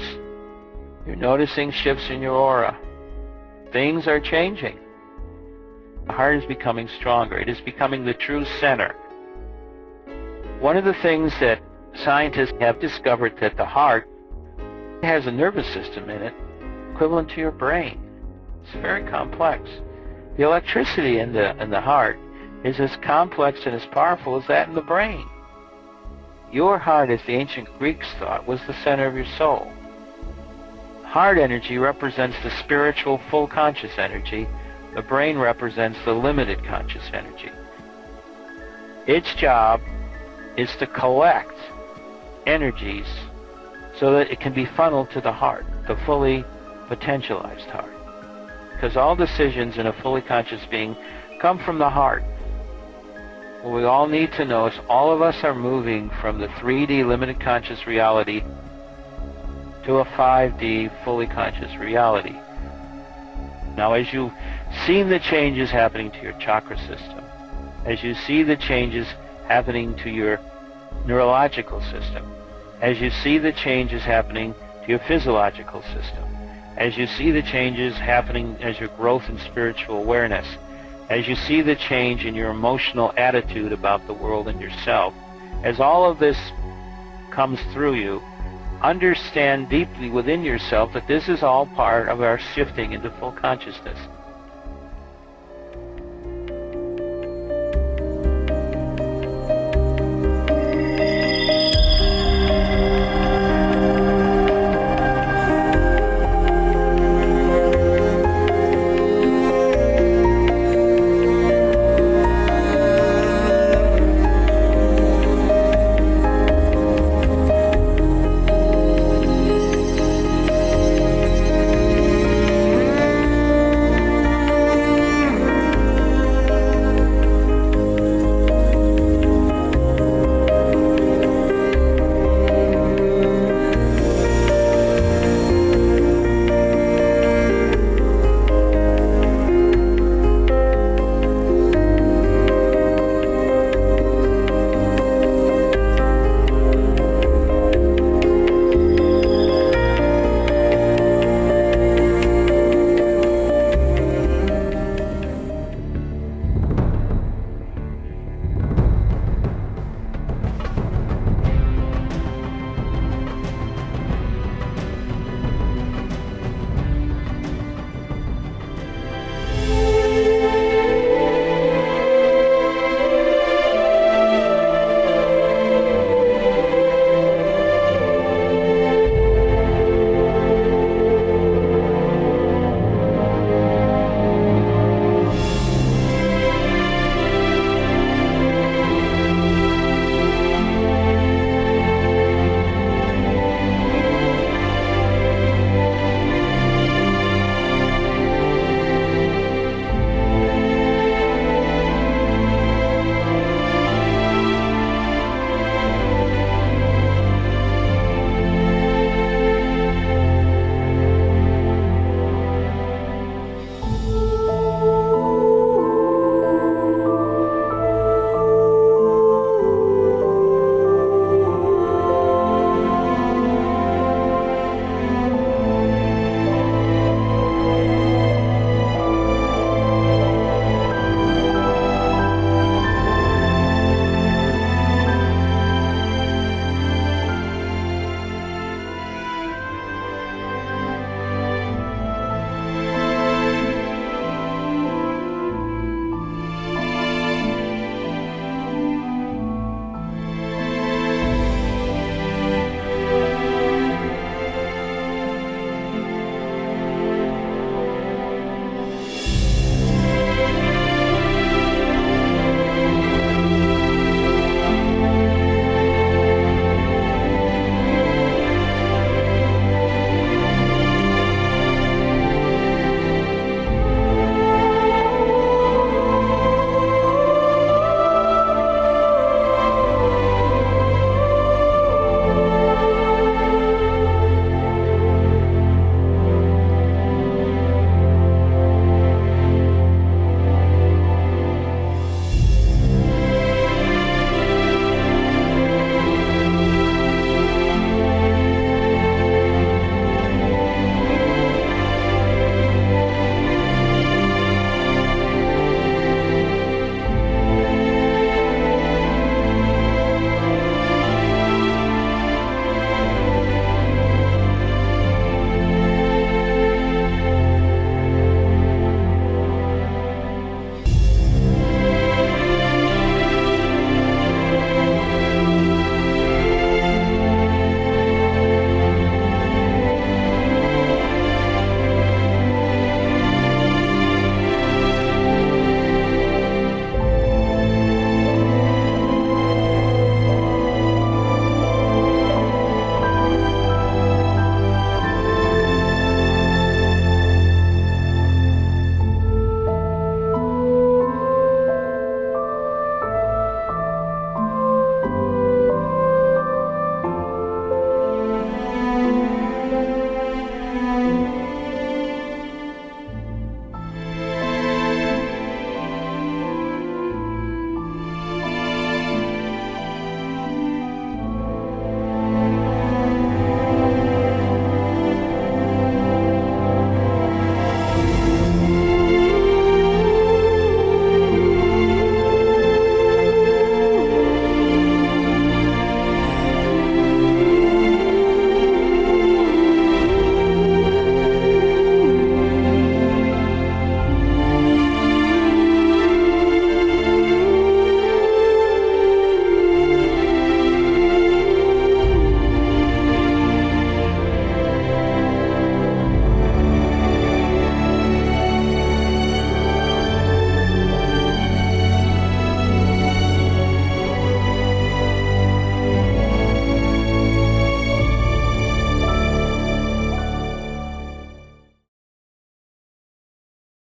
L: you're noticing shifts in your aura. Things are changing. The heart is becoming stronger. It is becoming the true center. One of the things that scientists have discovered that the heart has a nervous system in it equivalent to your brain. It's very complex. The electricity in the heart is as complex and as powerful as that in the brain. Your heart, as the ancient Greeks thought, was the center of your soul. Heart energy represents the spiritual full conscious energy. The brain represents the limited conscious energy. Its job is to collect energies so that it can be funneled to the heart, the fully potentialized heart. Because all decisions in a fully conscious being come from the heart. What we all need to know is all of us are moving from the 3D limited conscious reality to a 5D fully conscious reality. Now, as you've seen the changes happening to your chakra system, as you see the changes happening to your neurological system, as you see the changes happening to your physiological system, as you see the changes happening as your growth in spiritual awareness, as you see the change in your emotional attitude about the world and yourself, As all of this comes through you, understand deeply within yourself that this is all part of our shifting into full consciousness.